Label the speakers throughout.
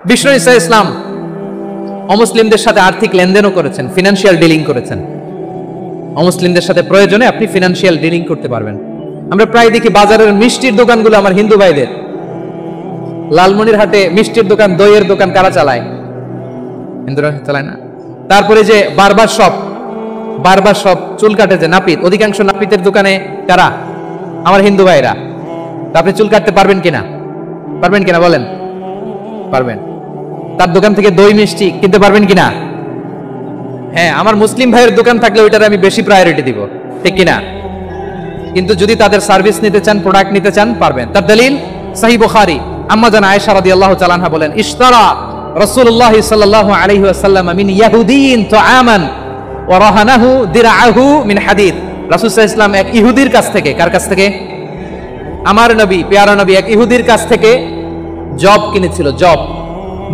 Speaker 1: বিষ্ণু ঈসা ইসলাম অমুসলিমদের সাথে আর্থিক লেনদেনও করেছেন, ফিনান্সিয়াল ডিলিং করেছেন। অমুসলিমদের সাথে প্রয়োজনে আপনি ফিনান্সিয়াল ডিলিং করতে পারবেন। আমরা প্রায় দেখি বাজারের মিষ্টির দোকানগুলো আমার হিন্দু ভাইদের। লালমনিরহাটে মিষ্টির দোকান, দইয়ের দোকান কারা চালায়? হিন্দুরা চালায় না। তারপরে যে বারবার শপ, চুল কাটে যে নাপিত, অধিকাংশ নাপিতের দোকানে কারা? আমার হিন্দু ভাইরা। আপনি চুল কাটতে পারবেন কিনা? পারবেন কিনা বলেন? পারবেন। তার দোকান থেকে দই মিষ্টি কিনতে পারবেন কিনা? হ্যাঁ, আমার মুসলিম ভাইয়ের দোকান থাকলে ওইটার আমি বেশি প্রায়োরিটি দিব, ঠিক কিনা? কিন্তু যদি তাদের সার্ভিস নিতে চান, প্রোডাক্ট নিতে চান, পারবেন। তার দলিল সহিহ বুখারী, আম্মা জান আয়েশা রাদিয়াল্লাহু তাআলা আনহা বলেন, ইশতারা রাসূলুল্লাহ সাল্লাল্লাহু আলাইহি ওয়াসাল্লাম মিন ইয়াহুদিয়িন তুআমান ওয়া রাহানাহু দিরআহু মিন হাদিদ। রাসূল সাল্লাল্লাহু আলাইহি ওয়াসাল্লাম এক ইহুদির কাছ থেকে, কার কাছ থেকে? আমার নবী, পেয়ারা নবী এক ইহুদির কাছ থেকে জব কিনেছিল, জব,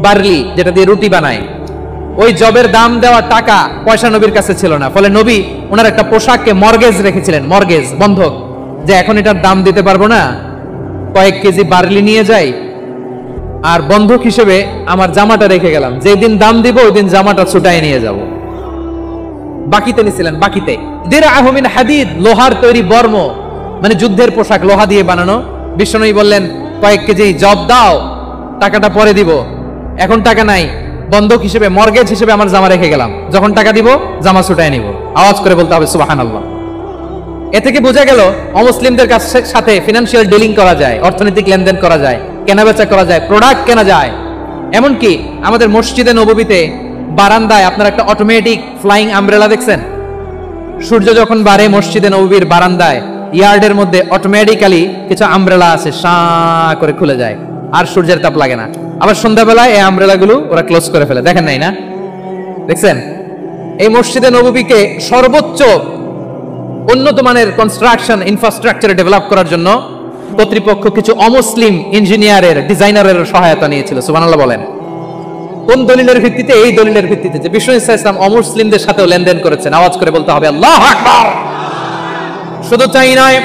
Speaker 1: বার্লি, যেটা দিয়ে রুটি বানায়। ওই জবের দাম দেওয়া টাকা পয়সা নবীর কাছে ছিল না, ফলে নবী ওনার একটা পোশাককে মর্গেজ রেখেছিলেন, মর্গেজ, বন্ধক, যে এখন এটার দাম দিতে পারবো না, কয়েক কেজি বার্লি নিয়ে যাই আর বন্ধক হিসেবে আমার জামাটা রেখে গেলাম, যেদিন দাম দিব ওই দিন জামাটা ছুটাই নিয়ে যাব। বাকিতে নিছিলেন, বাকিতে। দিরআহু মিন হাদিদ, লোহার তৈরি বর্ম, মানে যুদ্ধের পোশাক, লোহা দিয়ে বানানো। বিষ্ণুনবী বললেন, কয়েক কেজি জব দাও, টাকাটা পরে দিব, এখন টাকা নাই, বন্ধক হিসেবে, মর্গেজ হিসেবে আমার জামা রেখে গেলাম, যখন টাকা দিব জামা ছুটায় নিব। আওয়াজ করে বলতে হবে সুবহানাল্লাহ। এ থেকে বোঝা গেল অমুসলিমদের সাথে ফিনান্সিয়াল ডিলিং করা যায়, অর্থনৈতিক লেনদেন করা যায়, কেনাবেচা করা যায়, প্রোডাক্ট কেনা যায়। এমনকি আমাদের মসজিদে নববীতে বারান্দায় আপনারা একটা অটোমেটিক ফ্লাইং আমব্রেলা দেখছেন? সূর্য যখন বাড়ে মসজিদে নববীর বারান্দায় ইয়ার্ডের মধ্যে অটোমেটিক্যালি কিছু আমব্রেলা আছে, শাঁ করে খুলে যায়, আর সূর্যের তাপ লাগে না। আবার সন্ধ্যাবেলায় এই আমব্রেলাগুলো ওরা ক্লোজ করে ফেলে, দেখেন নাই না? দেখছেন? এই মসজিদে নববীকে সর্বোচ্চ উন্নত মানের কনস্ট্রাকশন ইনফ্রাস্ট্রাকচার ডেভেলপ করার জন্য কর্তৃপক্ষ কিছু অমুসলিম ইঞ্জিনিয়ারের, ডিজাইনারের সহায়তা নিয়েছিল। সুবহানাল্লাহ বলেন। কোন দলিলের ভিত্তিতে? এই দলিলের ভিত্তিতে যে বিষ্ণু ঈসা ইসলাম অমুসলিমদের সাথেও লেনদেন করেছেন। আওয়াজ করে বলতে হবে আল্লাহু আকবার। শুধু তাই নয়,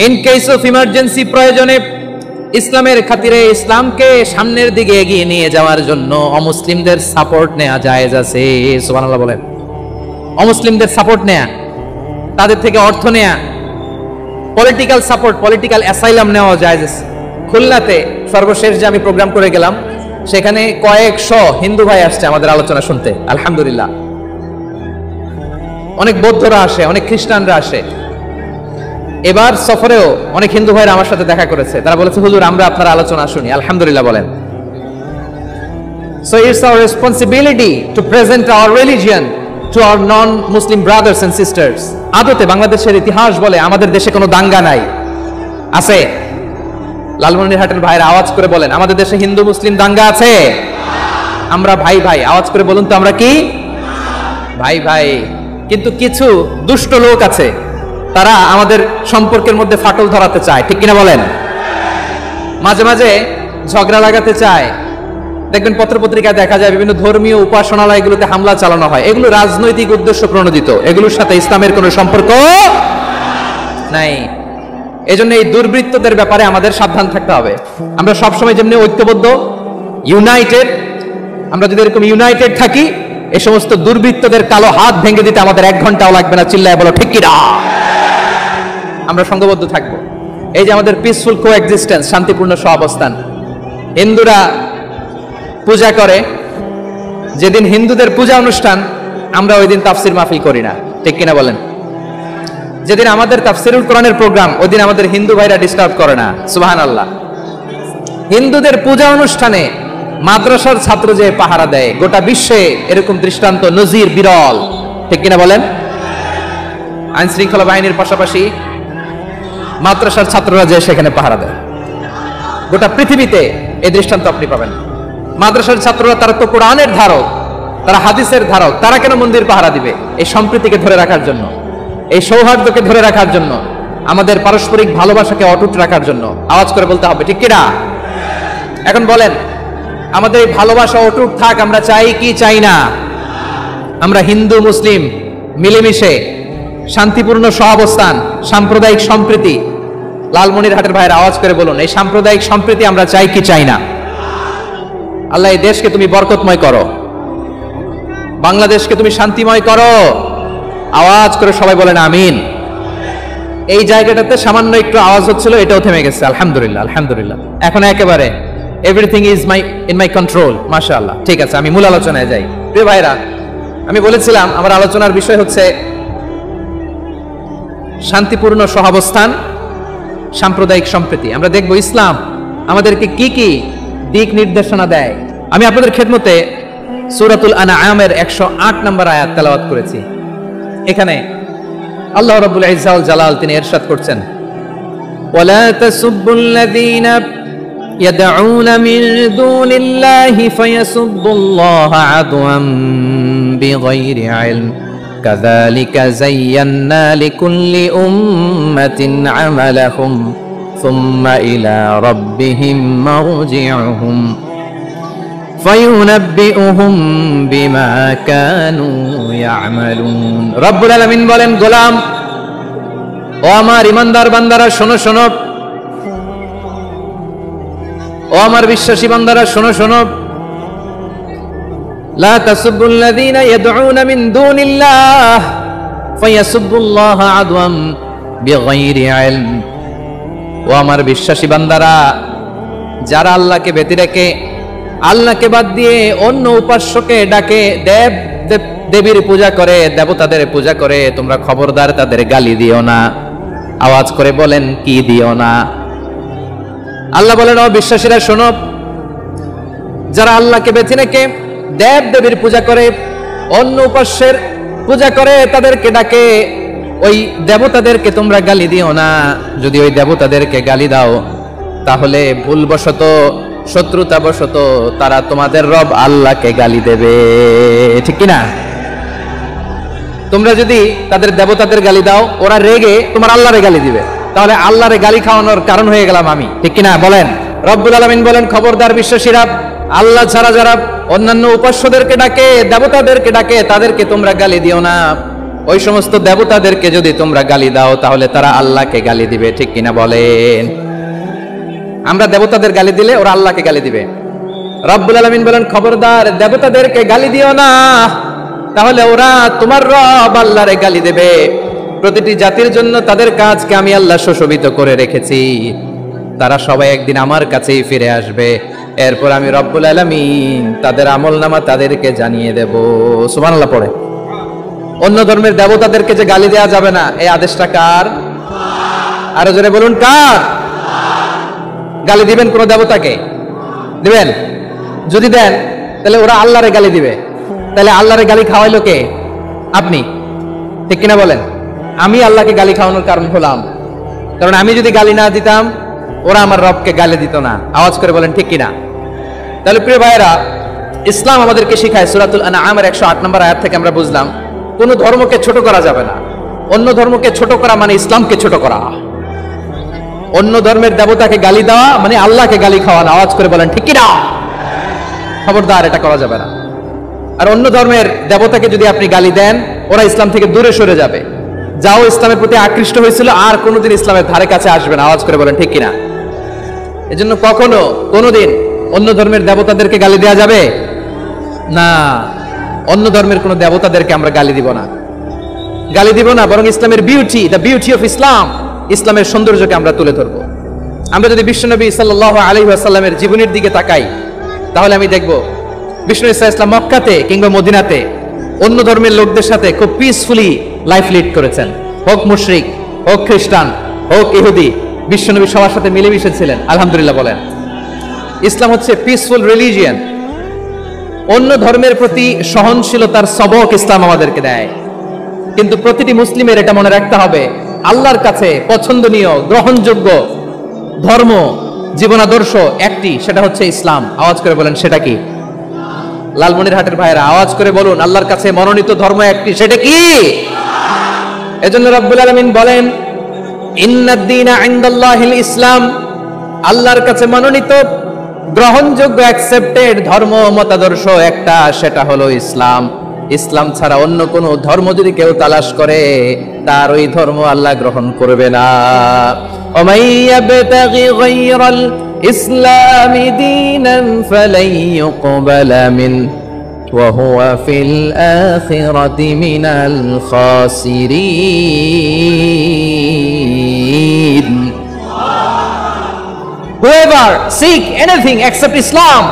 Speaker 1: ইন কেস অফ ইমার্জেন্সি, প্রয়োজনে ইসলামের খাতিরে, ইসলামকে সামনের দিকে এগিয়ে নিয়ে যাওয়ার জন্য অমুসলিমদের সাপোর্ট নেওয়া জায়েজ আছে। সুবহানাল্লাহ বলেন। অমুসলিমদের সাপোর্ট নেয়া, তাদের থেকে অর্থ নেয়া, পলিটিক্যাল সাপোর্ট, পলিটিক্যাল অ্যাসাইলাম নেওয়া জায়েজ আছে। খুলনাতে সর্বশেষ যে আমি প্রোগ্রাম করে গেলাম, সেখানে কয়েকশো হিন্দু ভাই আসছে আমাদের আলোচনা শুনতে, আলহামদুলিল্লাহ। অনেক বৌদ্ধরা আসে, অনেক খ্রিস্টানরা আসে। এবার সফরেও অনেক হিন্দু ভাইরা আমার সাথে দেখা করেছে, তারা বলেছে, হুজুর আমরা আপনার আলোচনা শুনি। আলহামদুলিল্লাহ বলেন। So it's our responsibility to present our religion to our non-Muslim brothers and sisters. আদতে বাংলাদেশের ইতিহাস বলে আমাদের দেশে কোনো দাঙ্গা নাই, আছে? লালমনিরহাটের ভাইরা আওয়াজ করে বলেন, আমাদের দেশে হিন্দু মুসলিম দাঙ্গা আছে? আমরা ভাই ভাই, আওয়াজ করে বলুন তো, আমরা কি ভাই ভাই? কিন্তু কিছু দুষ্ট লোক আছে, তারা আমাদের সম্পর্কের মধ্যে ফাটল ধরাতে চায়, ঠিক কিনা বলেন? মাঝে মাঝে ঝগড়া লাগাতে চায়। দেখবেন পত্রপত্রিকায় দেখা যায় বিভিন্ন ধর্মীয় উপাসনালয়গুলোতে হামলা চালানো হয়। এগুলো রাজনৈতিক উদ্দেশ্য প্রণোদিত, এগুলোর সাথে ইসলামের কোনো সম্পর্ক নাই। এজন্য এই দুর্বৃত্তদের ব্যাপারে আমাদের সাবধান থাকতে হবে। আমরা সবসময় যেমনি ঐক্যবদ্ধ, ইউনাইটেড, আমরা যদি এরকম ইউনাইটেড থাকি, এই সমস্ত দুর্বৃত্তদের কালো হাত ভেঙে দিতে আমাদের 1 ঘন্টাও লাগবে না। চিল্লায় বলো ঠিক কিনা? আমরা সংঘবদ্ধ থাকবো। এই যে আমাদের পিসফুল কোএক্সিস্টেন্স, শান্তিপূর্ণ সহাবস্থান। হিন্দুরা পূজা করে, যেদিন হিন্দুদের পূজা অনুষ্ঠান, আমরা ওই দিন তাফসির মাহফিল করি না, ঠিক কিনা বলেন? যেদিন আমাদের তাফসিরুল কোরআনের প্রোগ্রাম, ওই দিন আমাদের হিন্দু ভাইরা ডিস্টার্ব করে না। সুবহানাল্লাহ। হিন্দুদের পূজা অনুষ্ঠানে মাদ্রাসার ছাত্র যে পাহারা দেয়, গোটা বিশ্বে এরকম দৃষ্টান্ত, নজির বিরল, ঠিক কিনা বলেন? আইন শৃঙ্খলা বাহিনীর পাশাপাশি মাদ্রাসার ছাত্ররা যে সেখানে পাহারা দেয়, গোটা পৃথিবীতে এই দৃষ্টান্ত আপনি পাবেন। মাদ্রাসার ছাত্ররা, তারা তো কোরআনের ধারক, তারা হাদিসের ধারক, তারা কেন মন্দির পাহারা দিবে? এই সম্প্রীতিকে ধরে রাখার জন্য, এই সৌহার্দ্যকে ধরে রাখার জন্য, আমাদের পারস্পরিক ভালোবাসাকে অটুট রাখার জন্য। আওয়াজ করে বলতে হবে ঠিক কিনা? এখন বলেন, আমাদের এই ভালোবাসা অটুট থাক, আমরা চাই কি চাই না? আমরা হিন্দু মুসলিম মিলেমিশে শান্তিপূর্ণ সহাবস্থান, সাম্প্রদায়িক সম্প্রীতি, লালমনিরহাটের ভাইয়ের আওয়াজ করে বলুন, এই সাম্প্রদায়িক সম্প্রীতি আমরা চাই কি চাই না? আল্লাহ এই দেশকে তুমি বরকতময় করো, বাংলাদেশকে তুমি শান্তিময় করো। আওয়াজ করে সবাই বলেন আমিন। এই জায়গাটাতে সামান্য একটু আওয়াজ হচ্ছিল, এটাও থেমে গেছে। আলহামদুলিল্লাহ, আলহামদুলিল্লাহ। এখন একেবারে everything is in my control. মাশাআল্লাহ। ঠিক আছে, আমি মূল আলোচনায় যাই। প্রিয় ভাইরা, আমি বলেছিলাম আমার আলোচনার বিষয় হচ্ছে শান্তিপূর্ণ সহাবস্থান, সাম্প্রদায়িক সম্প্রীতি। আমরা দেখব ইসলাম আমাদেরকে কি কি দিক নির্দেশনা দেয়। আমি আপনাদের খেদমতে সূরাতুল আনআমের 108 নম্বর আয়াত তেলাওয়াত করেছি। এখানে আল্লাহ রাব্বুল ইজ্জা ওয়াল জালাল তিনি ইরশাদ করছেন, ওয়ালা তাসুবুল্লাযীনা ইয়াদউনা মিন দুনিল্লাহি ফায়াসুবুল্লাহা আদওয়ান বিগাইরি ইলম কাযালিকা যায়্যান্না লিকুল্লি উম্মাতিন আমালাহুম সুম্মা ইলা রাব্বিহিম মারজিউহুম ফায়ুনাব্বিউহুম বিমা কানু ইয়ামালুন। রব্বুল আলামিন বলেন, গোলাম ও আমার ইমানদার বান্দারা শোনো শোনো, ও আমার বিশ্বাসী বান্দারা শোনো শোনো, লা তাসুবুল্লাযীনা ইয়াদউনা মিন দুনিল্লাহ ফায়াসুবুল্লাহা আদওয়ান বিগাইরি ইলম। ও আমার বিশ্বাসী বান্দারা, যারা আল্লাহকে ব্যতি রেখে, আল্লাহকে বাদ দিয়ে অন্য উপাস্যকে ডাকে, দেবীর পূজা করে, দেবতাদের পূজা করে, তোমরা খবরদার তাদের গালি দিও না। আওয়াজ করে বলেন, কি দিও না? আল্লাহ বলেন, ও বিশ্বাসীরা শোনো, যারা আল্লাহকে বেছে রেখে দেব দেবীর পূজা করে, অন্য উপাস্যের পূজা করে, তাদেরকে ডাকে, ওই দেবতাদেরকে তোমরা গালি দিও না। যদি ওই দেবতাদেরকে গালি দাও তাহলে ভুলবশত, শত্রুতাবশত তারা তোমাদের রব আল্লাহকে গালি দেবে, ঠিক কিনা? তোমরা যদি তাদের দেবতাদের গালি দাও, ওরা রেগে তোমার আল্লাহরে গালি দিবে, তাহলে আল্লাহরে গালি খাওয়ানোর কারণ হয়ে গেলাম আমি, ঠিক কিনা বলেন? রব্বুল আলামিন বলেন, খবরদার বিশ্বাসীরা, আল্লাহ ছাড়া যারা অন্যান্য উপাস্যদেরকে ডাকে, দেবতাদেরকে ডাকে, তাদেরকে তোমরা গালি দিও না। ওই সমস্ত দেবতাদেরকে যদি তোমরা গালি দাও তাহলে তারা আল্লাহকে গালি দিবে, ঠিক কিনা বলেন? আমরা দেবতাদের গালি দিলে ওরা আল্লাহকে গালি দিবে। রব্বুল আলামিন বলেন, খবরদার দেবতাদেরকে গালি দিও না, তাহলে ওরা তোমার রব আল্লাহরে গালি দেবে। প্রতিটি জাতির জন্য তাদের কাজকে আমি আল্লাহ সুশোভিত করে রেখেছি, তারা সবাই একদিন আমার কাছেই ফিরে আসবে। এরপর আমি রব্বুল আলামিন তাদের আমলনামা তাদেরকে জানিয়ে দেব। সুবহানাল্লাহ পড়ে। অন্য ধর্মের দেবতাদেরকে যে গালি দেওয়া যাবে না, এই আদেশটা কার? আরো জোরে বলুন, কার? গালি দিবেন কোন দেবতাকে? দিবেন? যদি দেন তাহলে ওরা আল্লাহরে গালি দিবে, তাহলে আল্লাহরে গালি খাওয়াইলো কে? আপনি, ঠিক কিনা বলেন? আমি আল্লাহকে গালি খাওয়ানোর কারণ হলাম, কারণ আমি যদি গালি না দিতাম ওরা আমার রবকে গালি দিত না। আওয়াজ করে বলেন, ঠিক কিনা? তাহলে প্রিয় ভাইরা, ইসলাম আমাদেরকে শিখায়, সূরাতুল আনআমের 108 নম্বর আয়াত থেকে আমরা বুঝলাম কোন ধর্মকে ছোট করা যাবে না। অন্য ধর্মকে ছোট করা মানে ইসলামকে ছোট করা। অন্য ধর্মের দেবতাকে গালি দেওয়া মানে আল্লাহকে গালি খাওয়ানো। আওয়াজ করে বলেন, ঠিক কিনা? খবরদার, এটা করা যাবে না। আর অন্য ধর্মের দেবতাকে যদি আপনি গালি দেন, ওরা ইসলাম থেকে দূরে সরে যাবে। যাও ইসলামের প্রতি আকৃষ্ট হয়েছিল আর কোনোদিন ইসলামের ধারে কাছে আসবে না। আওয়াজ করে বলেন, ঠিক কিনা? এজন্য কখনো কোনোদিন অন্য ধর্মের দেবতাদেরকে গালি দেওয়া যাবে না। অন্য ধর্মের কোন দেবতাদেরকে আমরা গালি দিব না, গালি দিব না, বরং ইসলামের beauty, the beauty of Islam, ইসলামের সৌন্দর্যকে আমরা তুলে ধরবো। আমরা যদি বিশ্বনবী সাল্লাল্লাহু আলাইহি ওয়াসাল্লামের জীবনের দিকে তাকাই, তাহলে আমি দেখব বিষ্ণু ইসলাম মক্কাতে কিংবা মদিনাতে অন্য ধর্মের লোকদের সাথে খুব পিসফুলি লাইফ লিড করেছেন। হোক মুশরিক, হোক খ্রিস্টান, হোক ইহুদি, বিশ্বনবী সবার সাথে মিলেমিশে ছিলেন। আলহামদুলিল্লাহ বলেন। ইসলাম হচ্ছে পিসফুল রিলিজিয়ান। অন্য ধর্মের প্রতি সহনশীলতার সবক ইসলাম আমাদেরকে দেয়। কিন্তু প্রতিটি মুসলিমের এটা মনে রাখতে হবে, আল্লাহর কাছে পছন্দনীয়, গ্রহণযোগ্য ধর্ম, জীবনাদর্শ একটি, সেটা হচ্ছে ইসলাম। আওয়াজ করে বলেন, সেটা কি? লালমনিরহাটের ভাইরা আওয়াজ করে বলুন, আল্লাহর কাছে মনোনীত ধর্ম একটি, সেটা কি? এজন্য রব্বুল আলামিন বলেন, ইন্নাদ-দীনা ইনদাল্লাহিল ইসলাম, আল্লাহর কাছে মনোনীত, গ্রহণযোগ্য, অ্যাকসেপ্টেড ধর্ম মতাদর্শ একটা, সেটা হলো ইসলাম। ইসলাম ছাড়া অন্য কোন ধর্ম যদি কেউ তালাশ করে, তার ওই ধর্ম আল্লাহ গ্রহণ করবে না। ওমাইয়াবতাগি গায়রাল الإسلام دينا فلن يقبل منه وهو في الآخرة من الخاسرين. Whoever seek anything except Islam,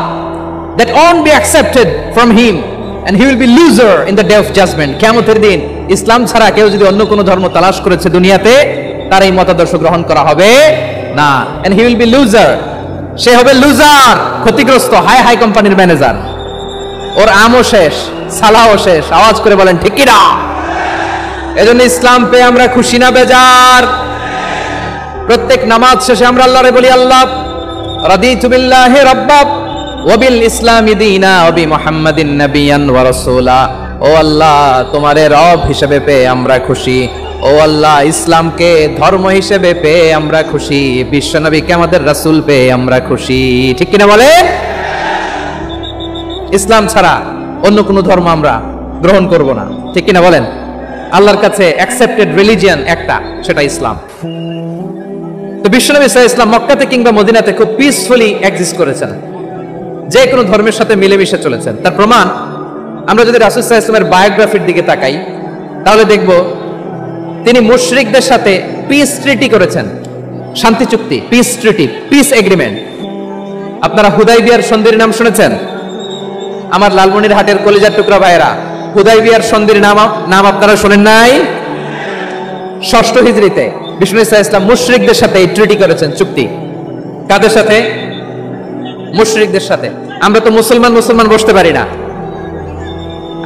Speaker 1: that won't be accepted from him, and he will be loser in the day of judgment. কিয়ামতের দিন ইসলাম ছাড়া কেউ যদি অন্য কোনো ধর্ম তালাশ করেছে দুনিয়াতে, তার এই মতাদর্শ গ্রহণ করা হবে না, and he will be loser. সে হবে লুজার, ক্ষতিগ্রস্ত, হাই কোম্পানির ম্যানেজার। ওর আমও শেষ, সালাও শেষ। আওয়াজ করে বলেন ঠিক কি না? এজন্য ইসলাম পেয়ে আমরা খুশি না বেজার? প্রত্যেক নামাজ শেষে আমরা আল্লাহরে বলি, আল্লাহ রাদিতু বিল্লাহি রাব্বা ওয়া বিল ইসলামি দীনা ওয়া বি মুহাম্মাদিন নাবিয়ান ওয়া রাসূলা। ও আল্লাহ, তোমারে রব হিসেবে পেয়ে আমরা খুশি। ও আল্লাহ, ইসলামকে ধর্ম হিসেবে পেয়ে আমরা খুশি। বিশ্বনবীকে আমাদের রাসূল পেয়ে আমরা খুশি। ঠিক কিনা বলে? ইসলাম ছাড়া অন্য কোনো ধর্ম আমরা গ্রহণ করব না। ঠিক কিনা বলেন? আল্লাহর কাছে অ্যাকসেপ্টেড রিলিজিয়ন একটা, সেটা ইসলাম। তো বিশ্বনবী সাল্লাল্লাহু আলাইহি ওয়াসাল্লাম মক্কাতে কিংবা মদিনাতে খুব পিসফুলি এক্সিস্ট করেছেন, যে কোনো ধর্মের সাথে মিলেমিশে চলেছেন। তার প্রমাণ আমরা যদি রাসূল সাল্লাল্লাহু আলাইহি ওয়াসাল্লামের বায়োগ্রাফির দিকে তাকাই, তাহলে দেখব তিনি মুশরিকদের সাথে পিস ট্রিটি করেছেন, শান্তি চুক্তি, পিস ট্রিটি, পিস এগ্রিমেন্ট। আপনারা হুদাইবিয়ার সন্ধির নাম শুনেছেন? আমার লালমনির হাটের কলিজার টুকরা ভাইয়েরা, হুদাইবিয়ার সন্ধির নাম আপনারা শোনেন নাই? ষষ্ঠ হিজরিতে বিষ্ণু ইসলাম মুশরিকদের সাথে এই ট্রিটি করেছেন, চুক্তি। কাদের সাথে? মুশরিকদের সাথে। আমরা তো মুসলমান বসতে পারি না।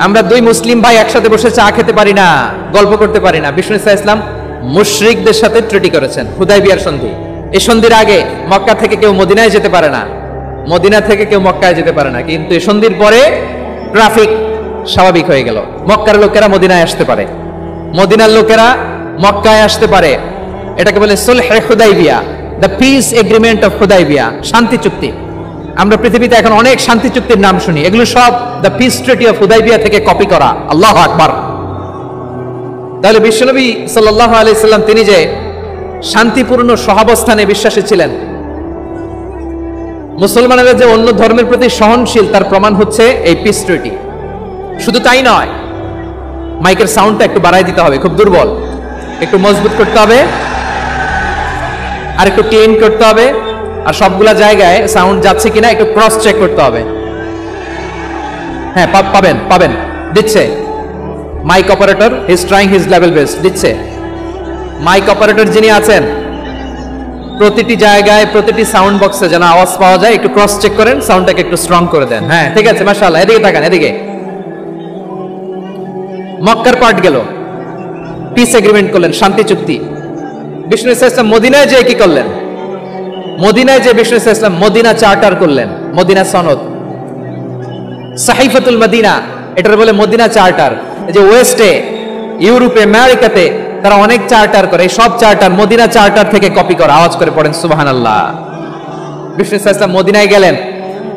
Speaker 1: আমরা দুই মুসলিম ভাই একসাথে বসে চা খেতে পারি না, গল্প করতে পারি না। বিষ্ণু ইসলাম মুশরিকদের সাথে ট্রিটি করেছেন, হুদাইবিয়ার সন্ধি। এই সন্ধির আগে মক্কা থেকে কেউ মদিনায় যেতে পারে না, মদিনা থেকে কেউ মক্কায় যেতে পারে না। কিন্তু এই সন্ধির পরে ট্রাফিক স্বাভাবিক হয়ে গেল। মক্কার লোকেরা মদিনায় আসতে পারে, মদিনার লোকেরা মক্কায় আসতে পারে। এটাকে বলে সুলহে হুদাইবিয়া, the peace agreement of Hudaibiya, শান্তি চুক্তি। আমরা পৃথিবীতে এখন অনেক শান্তি চুক্তির নাম শুনি, এগুলো সব the piece treaty of Hudaibiya থেকে কপি করা। আল্লাহু আকবার। তাহলে বিশ্বনবী সাল্লাল্লাহু আলাইহি সাল্লাম তিনি যে শান্তিপূর্ণ সহাবস্থানে বিশ্বাসী ছিলেন, মুসলমানেরা যে অন্য ধর্মের প্রতি সহনশীল, তার প্রমাণ হচ্ছে এই পিস ট্রিটি। শুধু তাই নয়, মাইকের সাউন্ডটা একটু বাড়াই দিতে হবে, খুব দুর্বল, একটু মজবুত করতে হবে, আর একটু ক্লিন করতে হবে, আর সবগুলা জায়গায় সাউন্ড যাচ্ছে কিনা একটু ক্রস চেক করতে হবে। হ্যাঁ, পাবেন দিচ্ছে mike operator, is trying his level best, দিচ্ছে। মাইক অপারেটর যিনি আছেন, প্রতিটি জায়গায় প্রতিটি সাউন্ড বক্সে যেন আওয়াজ পাওয়া যায়, একটু ক্রস চেক করেন, সাউন্ডটাকে একটু স্ট্রং করে দেন। হ্যাঁ, ঠিক আছে, মাশাআল্লাহ। এদিকে তাকান, এদিকে। মক্কার পার্ট গেল, পিস এগ্রিমেন্ট করলেন, শান্তি চুক্তি। বিষ্ণু ইসলাম মদিনায় যে কি করলেন? মদিনায় যে বিষ্ণু ইসলাম মদিনা চার্টার করলেন, মদিনা সনদ, সাহিফাতুল মদিনা, এটার বলে মদিনা চার্টার। এই যে ওয়েস্টে, ইউরোপে, আমেরিকাতে তারা অনেক চার্টার করে, সব চার্টার মদিনা চার্টার থেকে কপি করা। আওয়াজ করে পড়েন সুবহানাল্লাহ। বিষ্ণু ইসলাম মদিনায় গেলেন,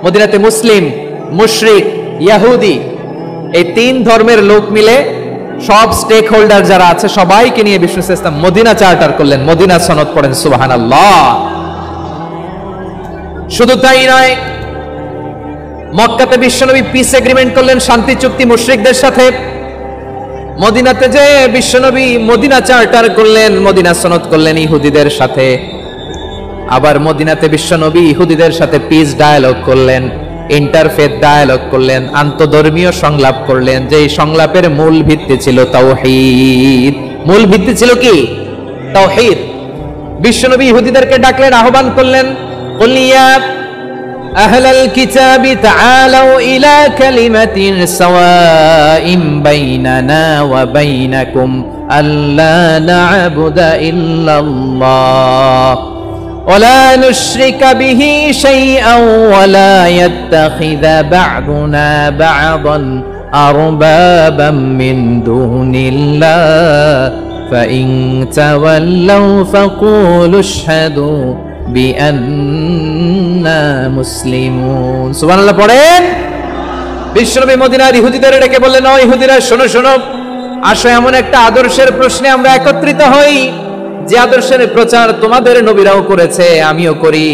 Speaker 1: মদিনাতে মুসলিম, মুশরিক, ইহুদি, এই তিন ধর্মের লোক মিলে সব স্টেক হোল্ডার যারা আছে সবাইকে নিয়ে বিষ্ণু ইসলাম মদিনা চার্টার করলেন, মদিনা সনদ। পড়েন সুবহানাল্লাহ। শুধু তাই নয়, মক্কাতে বিশ্বনবী পিস এগ্রিমেন্ট করলেন, শান্তি চুক্তি মুশরিকদের সাথে। মদিনাতে যে বিশ্বনবী মদিনা চার্টার করলেন, মদিনা সনদ করলেন ইহুদিদের সাথে। আবার মদিনাতে বিশ্বনবী ইহুদিদের সাথে পিস ডায়ালগ করলেন, ইন্টারফেথ ডায়ালগ করলেন, আন্তধর্মীয় সংলাপ করলেন, যে সংলাপের মূল ভিত্তি ছিল তাওহীদ। মূল ভিত্তি ছিল কি? তাওহীদ। বিশ্বনবী ইহুদিদেরকে ডাকলেন, আহ্বান করলেন, কুল ইয়া আহলাল কিতাবি তাআলাউ ইলা কালিমাতিন সাওয়াইন বাইনানা ওয়া বাইনাকুম আল্লা না'বুদা ইল্লাল্লাহ ولا نشرك به شيئا ولا يتخذ بعضنا بعضا أربابا من دون الله فإن تولوا فقولوا اشهدوا بأننا مسلمون سبحان الله পড়েন। বিশ্বনবী মদিনার ইহুদিদের ডেকে বললেন, ও ইহুদিরা, শোনো শোনো, আসো এমন একটা আদর্শের প্রশ্নে আমরা একত্রিত হই যে আদর্শের প্রচার তোমাদের নবীরাও করেছে, আমিও করি।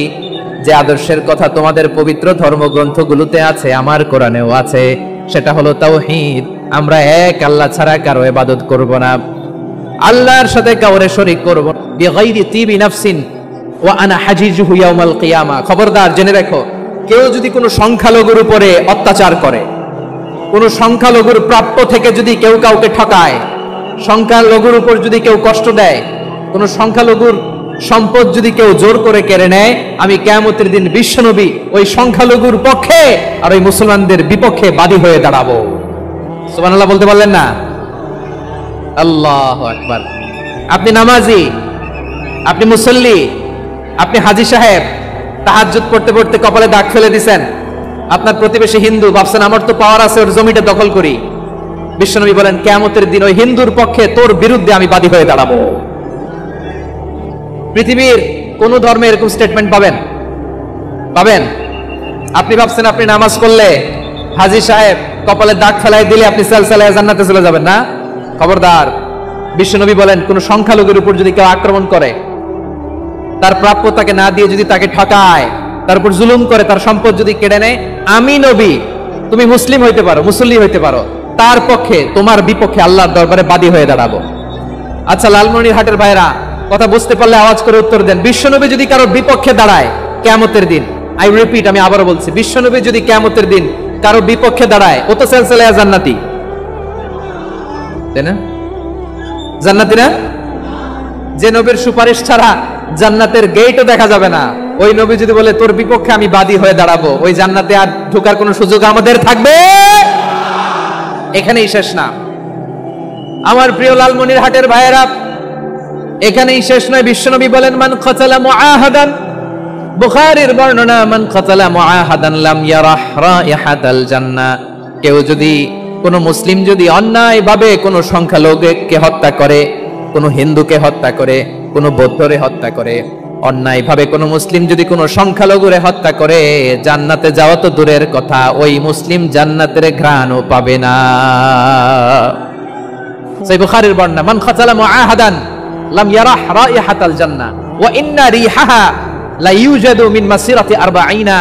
Speaker 1: যে আদর্শের কথা তোমাদের পবিত্র ধর্মগ্রন্থগুলোতে আছে, আমার কোরআনেও আছে, সেটা হলো তাওহীদ। আমরা এক আল্লাহ ছাড়া কারো ইবাদত করব না, আল্লাহর সাথে কাউরে শরীক করব না। বিগাইরি তিবি নাফসিন ওয়া আনা হাজিজুহু ইয়াউমাল কিয়ামা। খবরদার, জেনে রাখো, কেউ যদি কোনো সংখ্যালঘুর উপরে অত্যাচার করে, কোনো সংখ্যালঘুর প্রাপ্য থেকে যদি কেউ কাউকে ঠকায়, সংখ্যালঘুর উপর যদি কেউ কষ্ট দেয়, কোনো সংখ্যালঘুর সম্পদ যদি কেউ জোর করে কেড়ে নেয়, আমি কিয়ামতের দিন বিশ্বনবী ওই সংখ্যালঘুর পক্ষে আর ওই মুসলমানদের বিপক্ষে বাদী হয়ে দাঁড়াবো। সুবহানাল্লাহ বলতে পারলেন না? আল্লাহু আকবার। আপনি নামাজি, আপনি মুসল্লি, আপনি হাজী সাহেব, তাহাজ্জুদ পড়তে পড়তে কপালে দাগ ফেলে দিছেন, আপনার প্রতিবেশী হিন্দু, ভাবছেন আমার তো পাওয়ার আছে, ওর জমিটা দখল করি। বিশ্বনবী বলেন কিয়ামতের দিন ওই হিন্দুর পক্ষে তোর বিরুদ্ধে আমি বাদী হয়ে দাঁড়াবো। পৃথিবীর কোন ধর্মে এরকম স্টেটমেন্ট পাবেন? পাবেন? আপনি ভাবছেন আপনি নামাজ করলে হাজী সাহেব কপালে দাগ ফেলাই দিলে আপনি সালসালায়ে জান্নাতে চলে যাবেন না? খবরদার। বিশ্বনবী বলেন কোন সংখ্যালঘুর উপর যদি কেউ আক্রমণ করে, তার প্রাপ্য তাকে না দিয়ে যদি তাকে ঠকায়, তার উপর জুলুম করে, তার সম্পদ যদি কেড়ে নেয়, আমি নবী, তুমি মুসলিম হইতে পারো, মুসল্লি হইতে পারো, তার পক্ষে তোমার বিপক্ষে আল্লাহর দরবারে বাদী হয়ে দাঁড়াবো। আচ্ছা লালমনিরহাটের ভাইরা, কথা বুঝতে পারলে আওয়াজ করে উত্তর দেন। বিশ্বনবী যদি কারোর বিপক্ষে দাঁড়ায় কিয়ামতের দিন, আই রিপিট, আমি আবারও বলছি, বিশ্বনবী যদি কিয়ামতের দিন কারোর বিপক্ষে দাঁড়ায়, ও তো সালসালায়ে জান্নাতি, তাই না? জান্নাতি না? যে নবীর সুপারিশ ছাড়া জান্নাতের গেটও দেখা যাবে না, ওই নবী যদি বলে তোর বিপক্ষে আমি বাদী হয়ে দাঁড়াবো, ওই জান্নাতে আর ঢোকার কোনো সুযোগ আমাদের থাকবে? এখানেই শেষ না আমার প্রিয় লালমনিরহাটের ভাইয়েরা, এখানেই শেষ নয়। বিশ্বনবী বলেন মান খাতালা মুআহাদান, বুখারীর বর্ণনা, মান খাতালা মুআহাদান লাম ইয়ারাহ রাইহাতাল জান্নাহ। কেউ যদি, কোন মুসলিম যদি অন্যায়ভাবে কোনো সংখ্যালঘুকে হত্যা করে, কোনো হিন্দুকে হত্যা করে, কোনো বৌদ্ধরে হত্যা করে, অন্যায়ভাবে কোনো মুসলিম যদি কোনো সংখ্যালঘুরে হত্যা করে, জান্নাতে যাওয়া তো দূরের কথা, ওই মুসলিম জান্নাতের ঘ্রাণও পাবে না। সেই বুখারীর বর্ণনা, মান খাতালা মুআহাদান লাম ইয়ারাহ রাইহাতাল জান্নাহ ওয়া ইন্না রিহাহা লা ইউজাদু মিন মাসিরাতি 40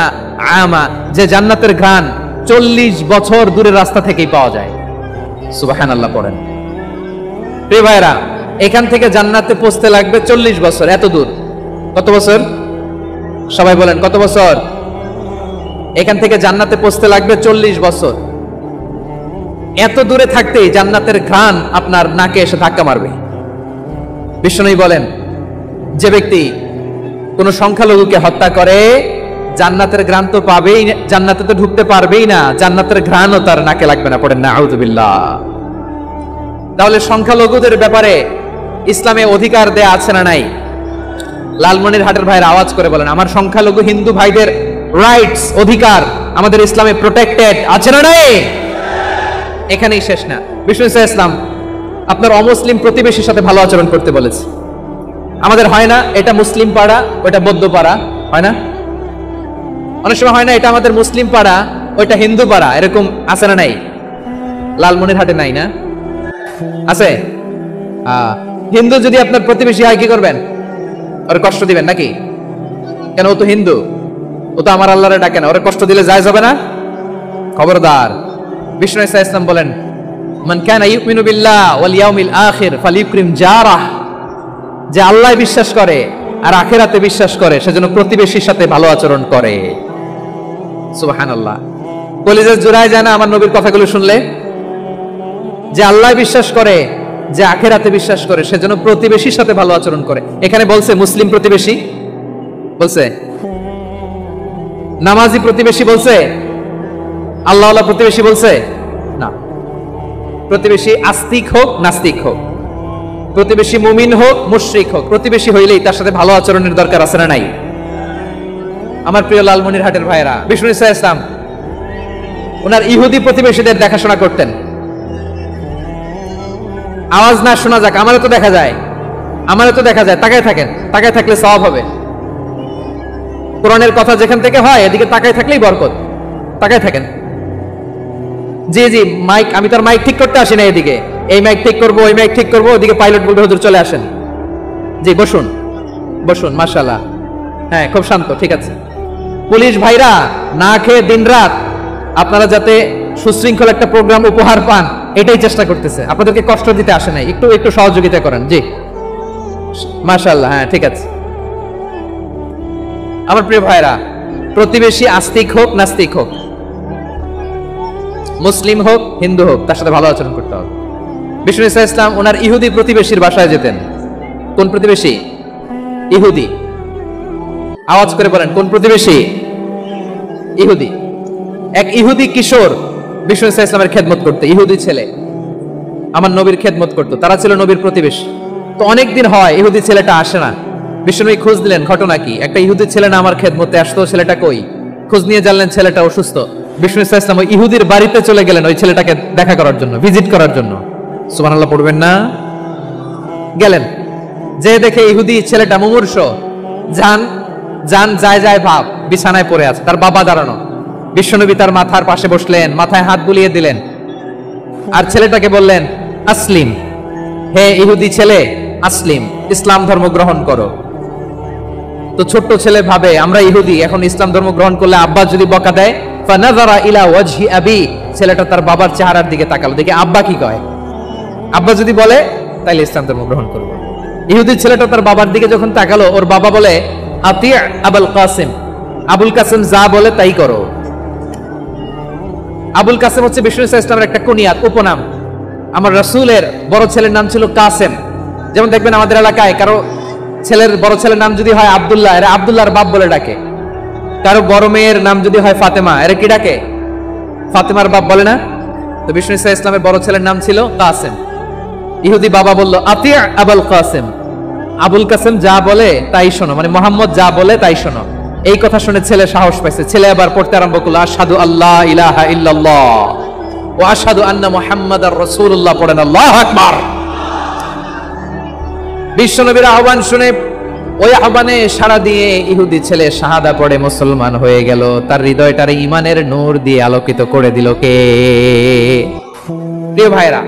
Speaker 1: আমা। যে জান্নাতের ঘ্রাণ 40 বছর দূরের রাস্তা থেকেই পাওয়া যায়। সুবহানাল্লাহ পড়েন। প্রিয় ভাইরা, এখান থেকে জান্নাতে পৌঁছতে লাগবে 40 বছর। এত দূর, কত বছর? সবাই বলেন কত বছর? এখান থেকে জান্নাতে পৌঁছতে লাগবে 40 বছর। এত দূরে থাকতেই জান্নাতের ঘ্রাণ আপনার নাকে এসে ধাক্কা মারবে। বিশ্বনবী বলেন যে ব্যক্তি কোন সংখ্যালঘুকে হত্যা করে, জান্নাতের ঘ্রাণ তো পাবেই, জান্নাতে তো ঢুকতে পারবেই না, জান্নাতের ঘ্রাণও তার নাকে লাগবে না। পড়েন না আউযুবিল্লাহ। তাহলে সংখ্যালঘুদের ব্যাপারে ইসলামে অধিকার দেয়া আছে না নাই? লালমনিরহাটের ভাইয়ের আওয়াজ করে বলেন, আমার সংখ্যালঘু হিন্দু ভাইদের রাইটস, অধিকার আমাদের ইসলামে প্রোটেক্টেড আছে না নাই? এখানেই শেষ না। বিষ্ণু ইসলাম আপনার অমুসলিম প্রতিবেশীর সাথে ভালো আচরণ করতে বলেছে। আমাদের হয় না এটা মুসলিম পাড়া, ওটা বৌদ্ধ পাড়া, হয় না? অনেক সময় হয় না এটা আমাদের মুসলিম পাড়া, ওইটা হিন্দু পাড়া, এরকম আছে না নাই? লালমনিরহাটে নাই না? আছে? হিন্দু যদি আপনার প্রতিবেশী হয় কি করবেন? ওরে কষ্ট দিবেন নাকি? কেন, ও তো হিন্দু, ও তো আমার আল্লাহরে ডাকে না, ওরে কষ্ট দিলে যায় যাবে না? খবরদার। বিষ্ণু ইসলাম বলেন মান কানা ইউমিনু বিল্লাহ ওয়াল ইয়াউমিল আখির ফালিউকরিম জারাহ। যে আল্লাহ বিশ্বাস করে আর আখিরাতে বিশ্বাস করে, সেজন্য প্রতিবেশীর সাথে ভালো আচরণ করে। সুবহানাল্লাহ। কলিজা জোড়ায় যায় না আমার নবীর কথাগুলো শুনলে? যে আল্লাহ বিশ্বাস করে, যে আখিরাতে বিশ্বাস করে, সেজন্য প্রতিবেশীর সাথে ভালো আচরণ করে। এখানে বলছে মুসলিম প্রতিবেশী বলছে, নামাজি প্রতিবেশী বলছে, আল্লাহওয়ালা প্রতিবেশী বলছে না। প্রতিবেশী আস্তিক হোক নাস্তিক হোক, প্রতিবেশী মুমিন হোক মুশরিক হোক, প্রতিবেশী হইলেই তার সাথে ভালো আচরণের দরকার আছে না নাই? আমার প্রিয় লালমনিরহাটের ভাইরা, বিষ্ণু ইসলাম ওনার ইহুদি প্রতিবেশীদের দেখাশোনা করতেন। আওয়াজ না শোনা যাক, আমারও তো দেখা যায়, আমারও তো দেখা যায়। তাকায় থাকেন, তাকায় থাকলে সওয়াব হবে। কোরআনের কথা যেখান থেকে হয় এদিকে তাকায় থাকলেই বরকত। তাকায় থাকেন। জি জি, মাইক, আমি তার মাইক ঠিক করতে আসি না এদিকে, এই মাইক ঠিক করবো, ওই মাইক ঠিক করবো, ওদিকে পাইলট বলবে হুজুর চলে আসেন। জি বসুন, বসুন, মাশাআল্লাহ। হ্যাঁ খুব শান্ত, ঠিক আছে। পুলিশ ভাইরা না খেয়ে দিনরাত আপনারা যাতে সুশৃঙ্খল একটা প্রোগ্রাম উপহার পান এটাই চেষ্টা করতেছে, আপনাদেরকে কষ্ট দিতে আসে নাই, একটু একটু সহযোগিতা করেন। জি মাশাআল্লাহ, হ্যাঁ ঠিক আছে। আমার প্রিয় ভাইরা, প্রতিবেশী আস্তিক হোক নাস্তিক হোক, মুসলিম হোক হিন্দু হোক, তার সাথে ভালো আচরণ করতে হবে। বিষ্ণু ইসা ইসলাম ওনার ইহুদি প্রতিবেশীর বাসায় যেতেন। কোন প্রতিবেশী? ইহুদি। আওয়াজ করে বলেন, কোন প্রতিবেশী? ইহুদি। এক ইহুদি কিশোর বিষ্ণু ইসা ইসলামের খেদমত করতে, ইহুদি ছেলে আমার নবীর খেদমত করতো, তারা ছিল নবীর প্রতিবেশী। তো অনেকদিন হয় ইহুদি ছেলেটা আসে না। বিষ্ণুনবী খোঁজ দিলেন, ঘটনা কি? একটা ইহুদি ছেলে না আমার খেদমতে আসতো, ছেলেটা কই? খোঁজ নিয়ে জানলেন ছেলেটা অসুস্থ। বিষ্ণু ইসা ইসলাম ওই ইহুদির বাড়িতে চলে গেলেন ওই ছেলেটাকে দেখা করার জন্য, ভিজিট করার জন্য। সুবহানাল্লাহ পড়বেন না? গেলেন, যে দেখে ইহুদি ছেলেটা মুমূর্ষ, জান জান যায় যায় ভাব, বিছানায় পড়ে আছে, তার বাবা দাঁড়ানো। বিশ্বনবী তার মাথার পাশে বসলেন, মাথায় হাত বুলিয়ে দিলেন, আর ছেলেটাকে বললেন, আসলিম, হে ইহুদি ছেলে, আসলিম, ইসলাম ধর্ম গ্রহণ করো। তো ছোট্ট ছেলে ভাবে আমরা ইহুদি, এখন ইসলাম ধর্ম গ্রহণ করলে আব্বা যদি বকা দেয়, ফানাযারা ইলা ওয়াজহি আবি, ছেলেটা তার বাবার চেহারার দিকে তাকালো, দেখে আব্বা কি কয়। আব্বা যদি বলে তাইলে ইসলাম ধর্ম গ্রহণ করব। ইহুদি ছেলেটা তার বাবার দিকে যখন তাকালো, ওর বাবা বলে, আতি আবুল কাসিম, আবুল কাসিম যা বলে তাই করো। আবুল কাসিম হচ্ছে বিষ্ণু ইসলামের একটা কুনিয়াত, উপনাম। আমার রাসূলের বড় ছেলের নাম ছিল কাসেম। যেমন দেখবেন আমাদের এলাকায় কারো ছেলের বড় ছেলের নাম যদি হয় আব্দুল্লাহ, এরা আব্দুল্লাহর বাপ বলে ডাকে। কারো বড় মেয়ের নাম যদি হয় ফাতেমা, এরা কি ডাকে? ফাতেমার বাপ বলে না? তো বিষ্ণু ইসলামের বড় ছেলের নাম ছিল কাসেম। ইহুদি বাবা বলল, আতি আবুল কাসেম, আবুল কাসেম যা বলে তাই শোনো, মানে মোহাম্মদ যা বলে তাই শোনো। এই কথা শুনে ছেলে সাহস পাইছে, ছেলে আবার পড়তে আরম্ভ করলো, আশহাদু আল্লাহ ইলাহা ইল্লাল্লাহ ওয়া আশহাদু আন্না মুহাম্মাদার রাসূলুল্লাহ, পড়েন আল্লাহু আকবার। বিশ্বনবীর আহ্বান শুনে ওই আহ্বানে সাড়া দিয়ে ইহুদি ছেলে শাহাদা পড়ে মুসলমান হয়ে গেল। তার হৃদয়টার ঈমানের নূর দিয়ে আলোকিত করে দিল কে? প্রিয় ভাইরা,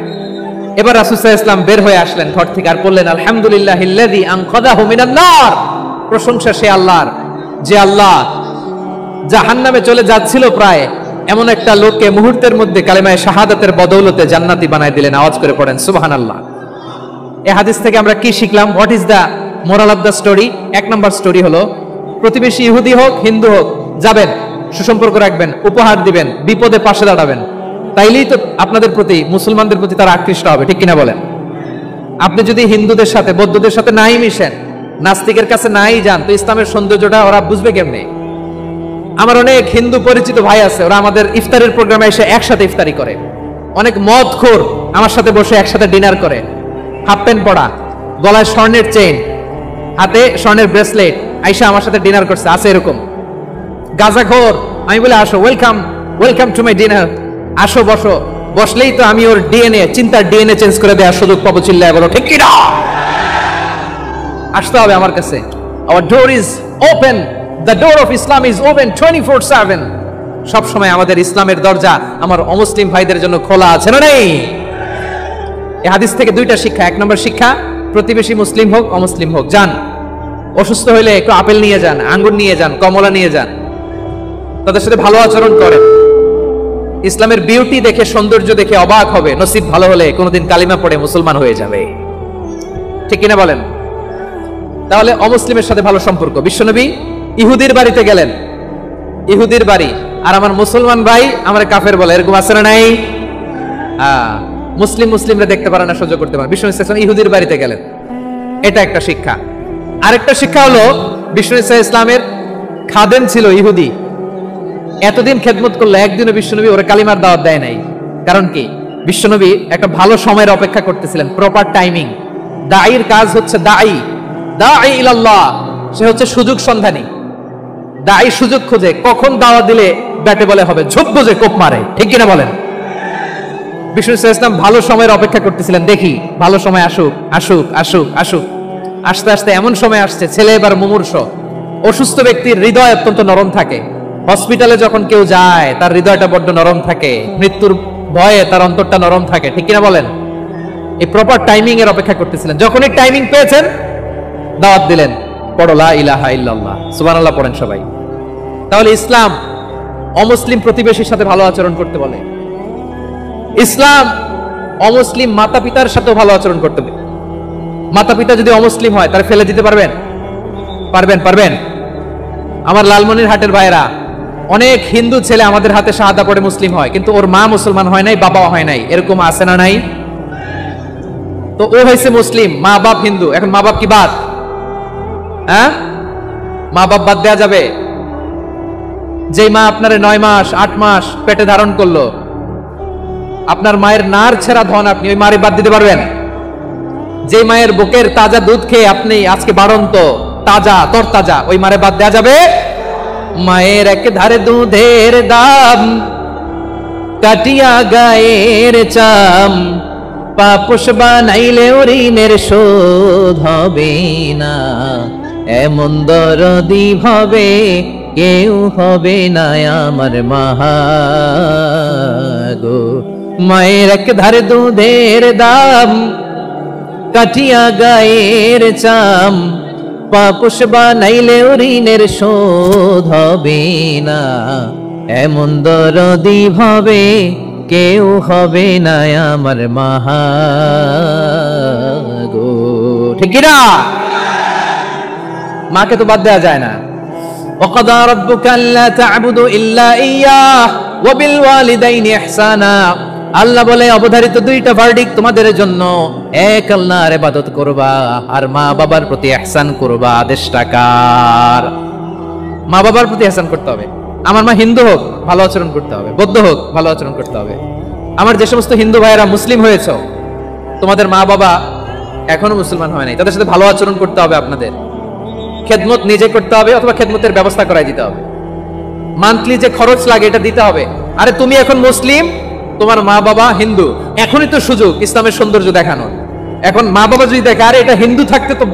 Speaker 1: এবার রাসূল সাল্লাল্লাহু আলাইহি ওয়াসাল্লাম বের হয়ে আসলেন ঘর থেকে, আর বললেন, আলহামদুলিল্লাহিল্লাযী আনকাযাহু মিনান নার, প্রশংসা সে আল্লাহর যে আল্লাহ জাহান্নামে চলে যাচ্ছিল প্রায় এমন একটা লোককে মুহূর্তের মধ্যে কালেমায়ে শাহাদাতের বদৌলতে জান্নাতি বানায় দিলেন। আওয়াজ করে পড়েন সুবহানাল্লাহ। এই হাদিস থেকে আমরা কি শিখলাম? What is the moral of the story? এক নম্বর স্টোরি হলো, প্রতিবেশী ইহুদি হোক হিন্দু হোক, যাবেন, সুসম্পর্ক রাখবেন, উপহার দিবেন, বিপদে পাশে দাঁড়াবেন, তাইলেই তো আপনাদের প্রতি, মুসলমানদের প্রতি তারা আকৃষ্ট হবে, ঠিক কিনা বলেন? আপনি যদি হিন্দুদের সাথে বৌদ্ধদের সাথে নাই মিশেন, নাস্তিকের কাছে নাই যান, তো ইসলামের সৌন্দর্যটা ওরা বুঝবে কেমনে? আমার অনেক হিন্দু পরিচিত ভাই আছে, ওরা আমাদের ইফতারের প্রোগ্রামে এসে একসাথে ইফতারি করে। অনেক মদখোর আমার সাথে বসে একসাথে ডিনার করে, হাফ প্যান্ট পরা, গলায় স্বর্ণের চেইন, হাতে স্বর্ণের ব্রেসলেট, আইসা আমার সাথে ডিনার করছে, আছে এরকম। গাঁজাখোর, আমি বলে আসো, welcome welcome to my dinner, আসো বসো, বসলেই তো আমি ওর ডিএনএ, চিন্তার ডিএনএ চেঞ্জ করে দেওয়ার সুযোগ পাবো, চিল্লায় বলো ঠিক কি না? আসতে হবে আমার কাছে। Hour door is open, the door of Islam is open 24/7। সব সময় আমাদের ইসলামের দরজা আমার অমুসলিম ভাইদের জন্য খোলা আছে, না নেই? এই হাদিস থেকে দুইটা শিক্ষা। এক নম্বর শিক্ষা, প্রতিবেশী মুসলিম হোক অমুসলিম হোক, যান, অসুস্থ হইলে একটু আপেল নিয়ে যান, আঙ্গুর নিয়ে যান, কমলা নিয়ে যান, তাদের সাথে ভালো আচরণ করেন। ইসলামের বিউটি দেখে, সৌন্দর্য দেখে অবাক হবে, নসিব ভালো হলে কোনোদিন কালিমা পড়ে মুসলমান হয়ে যাবে, ঠিক কিনা বলেন? তাহলে অমুসলিমের সাথে ভালো সম্পর্ক। বিশ্বনবী ইহুদির বাড়িতে গেলেন, ইহুদির বাড়ি, আর আমার মুসলমান ভাই আমার কাফের বলে, এরকম আছে না নাই? মুসলিমরা দেখতে পারে না, সহ্য করতে পারে। বিষ্ণু ইসলাম ইহুদির বাড়িতে গেলেন, এটা একটা শিক্ষা। আরেকটা শিক্ষা হলো, বিষ্ণু ইসলামের খাদেম ছিল ইহুদি, এতদিন খেদমত করলো, একদিনও বিশ্বনবী ওরা কালিমার দাওয়াত দেয় নাই। কারণ কি? বিশ্বনবী একটা ভালো সময়ের অপেক্ষা করতেছিলেন, প্রপার টাইমিং। দাঈর কাজ হচ্ছে দাঈ ইলাল্লাহ, সে হচ্ছে সুযোগ সন্ধানী। দাঈ সুযোগ খোঁজে, কখন দাওয়াত দিলে ব্যাটে বলে হবে, ঝোপ বুঝে কোপ মারে, ঠিক কিনা বলেন? বিষ্ণু ইসলাম ভালো সময়ের অপেক্ষা করতেছিলেন, দেখি ভালো সময় আসুক আসুক আসুক আসুক। আস্তে আস্তে এমন সময় আসছে, ছেলে এবার মুমূর্ষ। অসুস্থ ব্যক্তির হৃদয় অত্যন্ত নরম থাকে, হসপিটালে যখন কেউ যায় তার হৃদয়টা বড্ড নরম থাকে, মৃত্যুর ভয়ে তার অন্তরটা নরম থাকে, ঠিক কিনা বলেন? এই প্রপার টাইমিং এর অপেক্ষা করতেছিলেন। যখনই টাইমিং পেয়েছেন, দাওয়াত দিলেন, পড়ো লা ইলাহা ইল্লাল্লাহ, সুবহানাল্লাহ পড়েন সবাই। তাহলে ইসলাম অমুসলিম প্রতিবেশীর সাথে ভালো আচরণ করতে বলে, ইসলাম অমুসলিম মাতা পিতার সাথে ভালো আচরণ করতে বলে। মাতা পিতা যদি অমুসলিম হয় তাহলে ফেলে দিতে পারবেন? পারবেন? আমার লালমনিরহাটের ভাইরা, অনেক হিন্দু ছেলে আমাদের হাতে শাহাদা পড়ে মুসলিম হয়, কিন্তু ওর মা মুসলমান হয় নাই, বাবা হয় নাই, এরকম আছে না নাই? তো ও হয়েছে মুসলিম, মা বাপ হিন্দু, এখন মা বাপ কি বাদ? হ্যাঁ, মা বাপ বাদ দেয়া যাবে? যে মা আপনারে 9 মাস 8 মাস পেটে ধারণ করলো, আপনার মায়ের নার ছেঁড়া ধন, আপনি ওই মারে বাদ দিতে পারবেন? যে মায়ের বুকের তাজা দুধ খেয়ে আপনি আজকে বাড়ন্ত তাজা তরতাজা, ওই মারে বাদ দেয়া যাবে? মায়ের এক ধারে দুধের দাম, কাটিয়া গায়ের চাম, পাপোশ বানাইলে ঋণের শোধ হবে না, এমন দরদি হবে কেউ হবে না আমার মা গো। মায়ের এক ধারে দুধের দাম, কাটিয়া গায়ের চাম, পাপোশ বানাইলে ঋণের শোধ হবে না, এমন দরদি হবে কেউ হবে না আমার মা গো। ঠিক কিনা? মাকে তো বাদ দেওয়া যায় না। وقضى ربك ألا تعبدوا إلا إياه وبالوالدين إحسانا। আল্লাহ বলে অবধারিত দুইটা ভার্ডিক্ট তোমাদের জন্য, এক আল্লাহর ইবাদত করবা আর মা বাবার প্রতি ইহসান করবা। আদেশটা কার? মা বাবার প্রতি ইহসান করতে হবে। আমার মা হিন্দু হোক ভালো আচরণ করতে হবে, বৌদ্ধ হোক ভালো আচরণ করতে হবে। আমার যে সমস্ত হিন্দু ভাইয়েরা মুসলিম হয়েছে, তোমাদের মা বাবা এখনো মুসলমান হয় নাই, তাদের সাথে ভালো আচরণ করতে হবে। আপনাদের খেদমত নিজে করতে হবে অথবা খেদমতের ব্যবস্থা করাই দিতে হবে। মান্থলি যে খরচ লাগে এটা দিতে হবে। আরে তুমি এখন মুসলিম, তোমার মা বাবা হিন্দু, এখনই তো সুযোগ ইসলামের সৌন্দর্য দেখানোর। এখন মা বাবা যদি দেখে আরে এটা হিন্দু থাকতে তো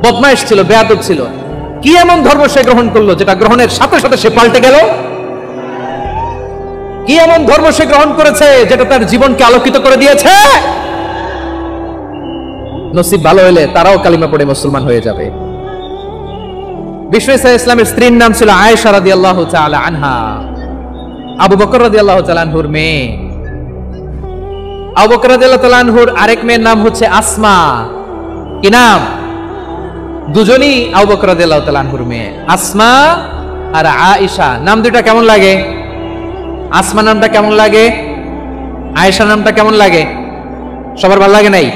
Speaker 1: বদমাইশ ছিল, বেয়াদব ছিল, কি এমন ধর্ম সে গ্রহণ করলো যেটা গ্রহণের সাথে সাথে সে পাল্টে গেল? কি এমন ধর্ম সে গ্রহণ করেছে যেটা তার জীবনকে আলোকিত করে দিয়েছে? নসিব ভালো হলে তারাও কালিমা পড়ে মুসলমান হয়ে যাবে। বিশ্ব ইসলামের স্ত্রীর নাম ছিল আয়েশা রাদিয়াল্লাহু তাআলা আনহা, আবু বকর রাদিয়াল্লাহু তাআলা আনহুর মেয়ে। আবু বকর রাদিয়াল্লাহু তাআলা আনহুর আরেক মেয়ের নাম হচ্ছে আসমা। কি নাম? দুজনই আবু বকর রাদিয়াল্লাহু তাআলা আনহুর মেয়ে, আসমা আর আয়েশা। নাম দুইটা কেমন লাগে? আসমা নামটা কেমন লাগে? আয়েশা নামটা কেমন লাগে? সবার ভালো লাগে নাই?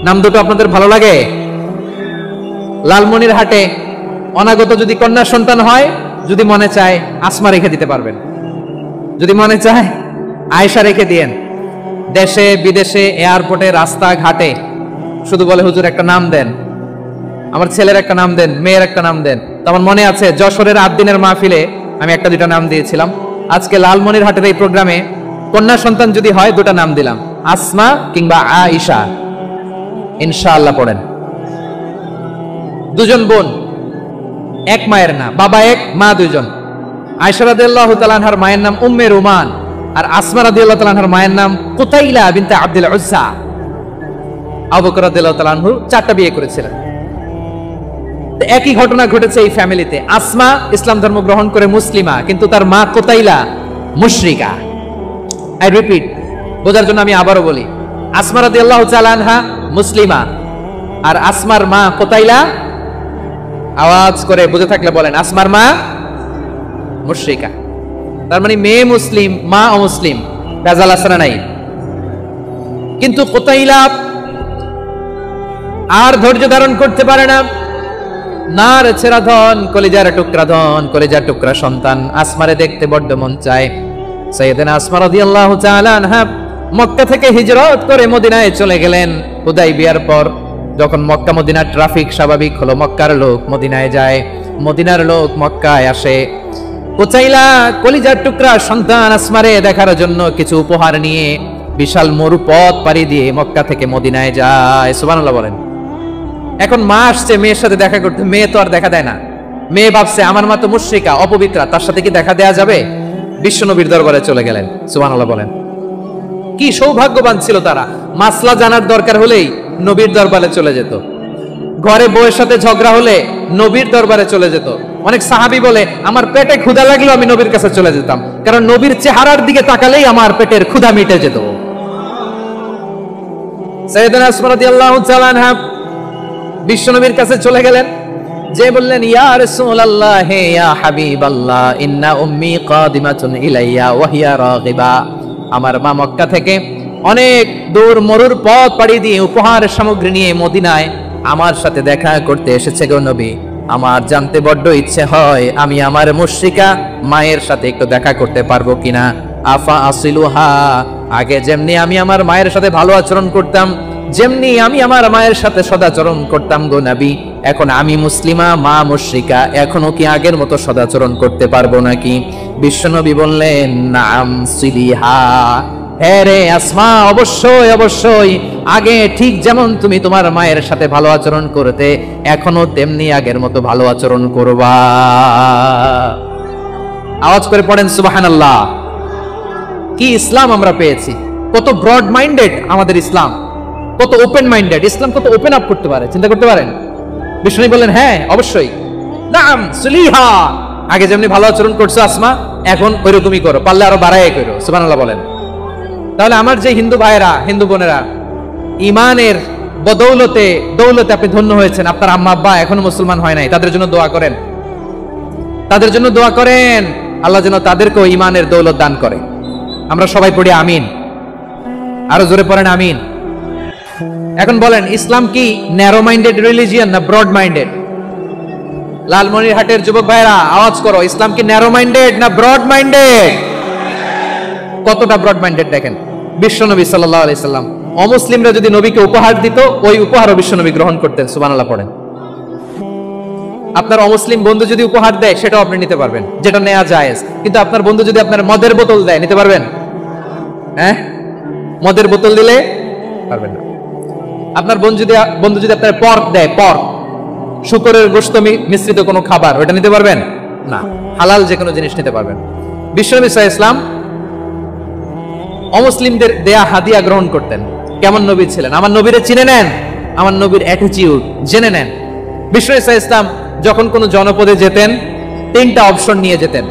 Speaker 1: নাম দুটো আপনাদের ভালো লাগে? লালমনিরহাটে অনাগত যদি কন্যা সন্তান হয়, যদি মনে চায় আসমা রেখে দিতে পারবেন, যদি মনে চায় আয়েশা রেখে দিয়েন। দেশে বিদেশে এয়ারপোর্টে রাস্তাঘাটে শুধু বলে হুজুর একটা নাম দেন, আমার ছেলের একটা নাম দেন, মেয়ের একটা নাম দেন। তো আমার মনে আছে যশোরের 8 দিনের মাহফিলে আমি একটা দুটা নাম দিয়েছিলাম। আজকে লালমনিরহাটের এই প্রোগ্রামে কন্যা সন্তান যদি হয় দুটা নাম দিলাম, আসমা কিংবা আয়েশা। ইনশাআল্লাহ পড়েন। দুজন বোন, এক মায়ের না, বাবা এক মা দুইজন। আয়েশা রাদিয়াল্লাহু তাআলা আনহার মায়ের নাম উম্মে রুমান, আর আসমা রাদিয়াল্লাহু তাআলা আনহার মায়ের নাম কুতাইলা বিনতে আব্দুল উজ্জা। আবু বকর রাদিয়াল্লাহু তাআলা আনহু 4টা বিয়ে করেছিলেন। একই ঘটনা ঘটেছে এই ফ্যামিলিতে। আসমা ইসলাম ধর্ম গ্রহণ করে মুসলিমা, কিন্তু তার মা কুতাইলা মুশরিকা। আই রিপিট, বোঝার জন্য আমি আবারও বলি, আসমা রাদিয়াল্লাহু তাআলা আনহা মুসলিমা, আর আসমার মা কুতাইলা, আওয়াজ করে বুঝে থাকলে বলেন, আসমার মা মুশরিকা। তার মানে মেয়ে মুসলিম, মা অমুসলিম। ভেজাল আছে না নাই? কিন্তু কুতাইলা আর ধৈর্য ধারণ করতে পারে না। নার ছেঁড়া ধন, কলিজার টুকরা সন্তান আসমারে দেখতে বড্ড মন চায়। সাইয়েদানা আসমা রাদিয়াল্লাহু তাআলা আনহা মক্কা থেকে হিজরত করে মদিনায় চলে গেলেন। হুদাইবিয়ার পর যখন মক্কা মদিনার ট্রাফিক স্বাভাবিক হলো, মক্কার লোক মদিনায় যায়, মদিনার লোক মক্কায় আসে। কুতাইলা কলিজার টুকরা সন্তান আসমারে দেখার জন্য কিছু উপহার নিয়ে বিশাল মরু পথ পাড়ি দিয়ে মক্কা থেকে মদিনায় যায়। সুবহানাল্লাহ বলেন। এখন মা আসছে মেয়ের সাথে দেখা করতে, মেয়ে তো আর দেখা দেয় না। মেয়ে ভাবছে আমার মা তো মুশরিকা, অপবিত্রা, তার সাথে কি দেখা দেয়া যাবে? বিশ্ব নবীর দরবারে চলে গেলেন। সুবহানাল্লাহ বলেন। কি সৌভাগ্যবান ছিল তারা! মাসলা জানার দরকার হলেই নবীর দরবারে চলে যেত। ঘরে বউয়ের সাথে ঝগড়া হলে নবীর দরবারে চলে যেত। অনেক সাহাবী বলে আমার পেটে ক্ষুধা লাগলেও আমি নবীর কাছে চলে যেতাম, কারণ নবীর চেহারার দিকে তাকালেই আমার পেটের ক্ষুধা মিটে যেত। সাইয়েদনা আসমা রাদিয়াল্লাহু তাআলা আনহা বিশ্বনবীর কাছে চলে গেলেন, যে বললেন ইয়া রাসূলুল্লাহ হে ইয়া হাবিবাল্লাহ ইন্না উম্মি কাদিমাতুন ইলাইয়া ওয়া হিয়া রাগিবা। আমার মা মক্কা থেকে অনেক দূর মরুর পথ পাড়ি দিয়ে উপহার সামগ্রী নিয়ে মদিনায় আমার সাথে দেখা করতে এসেছে গো নবী। আমার জানতে বড্ড ইচ্ছে হয় আমি আমার মুশরিকা মায়ের সাথে একটু দেখা করতে পারবো কিনা। আফা আসিলুহা, আগে যেমনি আমি আমার মায়ের সাথে ভালো আচরণ করতাম, যেমনি আমি আমার মায়ের সাথে সদাচরণ করতাম গো নবী, এখন আমি মুসলিমা মা মুশরিকা, এখনো কি আগের মতো সদাচরণ করতে পারবো নাকি? বিশ্বনবী বললেন নাম সিলিহা, হ্যাঁ রে আসমা, অবশ্যই অবশ্যই, আগে ঠিক যেমন তুমি তোমার মায়ের সাথে ভালো আচরণ করতে এখনো তেমনি আগের মতো ভালো আচরণ করবা। আওয়াজ করে পড়েন সুবহানাল্লাহ। কি ইসলাম আমরা পেয়েছি, কত ব্রড মাইন্ডেড আমাদের ইসলাম, কত ওপেন মাইন্ডেড ইসলাম, কত ওপেন আপ করতে পারে, চিন্তা করতে পারেন। বিষ্ণু বললেন হ্যাঁ অবশ্যই, নাম সুলিহা, আগে যেমনি ভালো আচরণ করছো আসমা এখন ওইরকমই করো, পারলে আরো বাড়ায় করো। সুবহানাল্লাহ বলেন। তাহলে আমার যে হিন্দু ভাইয়েরা হিন্দু বোনেরা ইমানের বদৌলতে দৌলতে আপনি ধন্য হয়েছেন, আপনার আম্মা আব্বা এখনো মুসলমান হয় নাই, তাদের জন্য দোয়া করেন, তাদের জন্য দোয়া করেন, আল্লাহ যেন তাদেরকেও ইমানের দৌলত দান করে। আমরা সবাই পড়ি আমিন, আরো জোরে পড়েন আমিন। এখন বলেন ইসলাম কি ন্যারো মাইন্ডেড রিলিজিয়ান না ব্রড মাইন্ডেড? লালমনিরহাটের যুবক ভাইরা আওয়াজ করো, ইসলাম কি ন্যারো মাইন্ডেড না ব্রড মাইন্ডেড? কতটা ব্রড মাইন্ডেড দেখেন। বিশ্বনবী সাল্লাল্লাহু আলাইহি সাল্লাম অমুসলিমরা যদি নবীকে উপহার দিত, ওই উপহারও বিশ্বনবী গ্রহণ করতেন। সুবহানাল্লাহ পড়েন। আপনার অমুসলিম বন্ধু যদি উপহার দেয় সেটাও আপনি নিতে পারবেন, যেটা নেওয়া জায়েজ। কিন্তু আপনার বন্ধু যদি আপনার মদের বোতল দেয়, নিতে পারবেন? হ্যাঁ, মদের বোতল দিলে পারবেন না। আপনার বন্ধু যদি আপনার পর্ক দেয়, পর্ক শুকরের গোশত মিশ্রিত কোনো খাবার, ওটা নিতে পারবেন না। হালাল যে কোনো জিনিস নিতে পারবেন। বিশ্বনবী সাল্লাল্লাহু আলাইহি ওয়াসাল্লাম অমুসলিমদের দেয়া হাদিয়া গ্রহণ করতেন। কেমন নবী ছিলেন, আমার নবীরে চিনে নেন, আমার নবীর অ্যাটিটিউড জেনে নেন। বিশ্বনবী সাল্লাল্লাহু আলাইহি ওয়াসাল্লাম যখন কোনো জনপদে যেতেন 3টা অপশন নিয়ে যেতেন।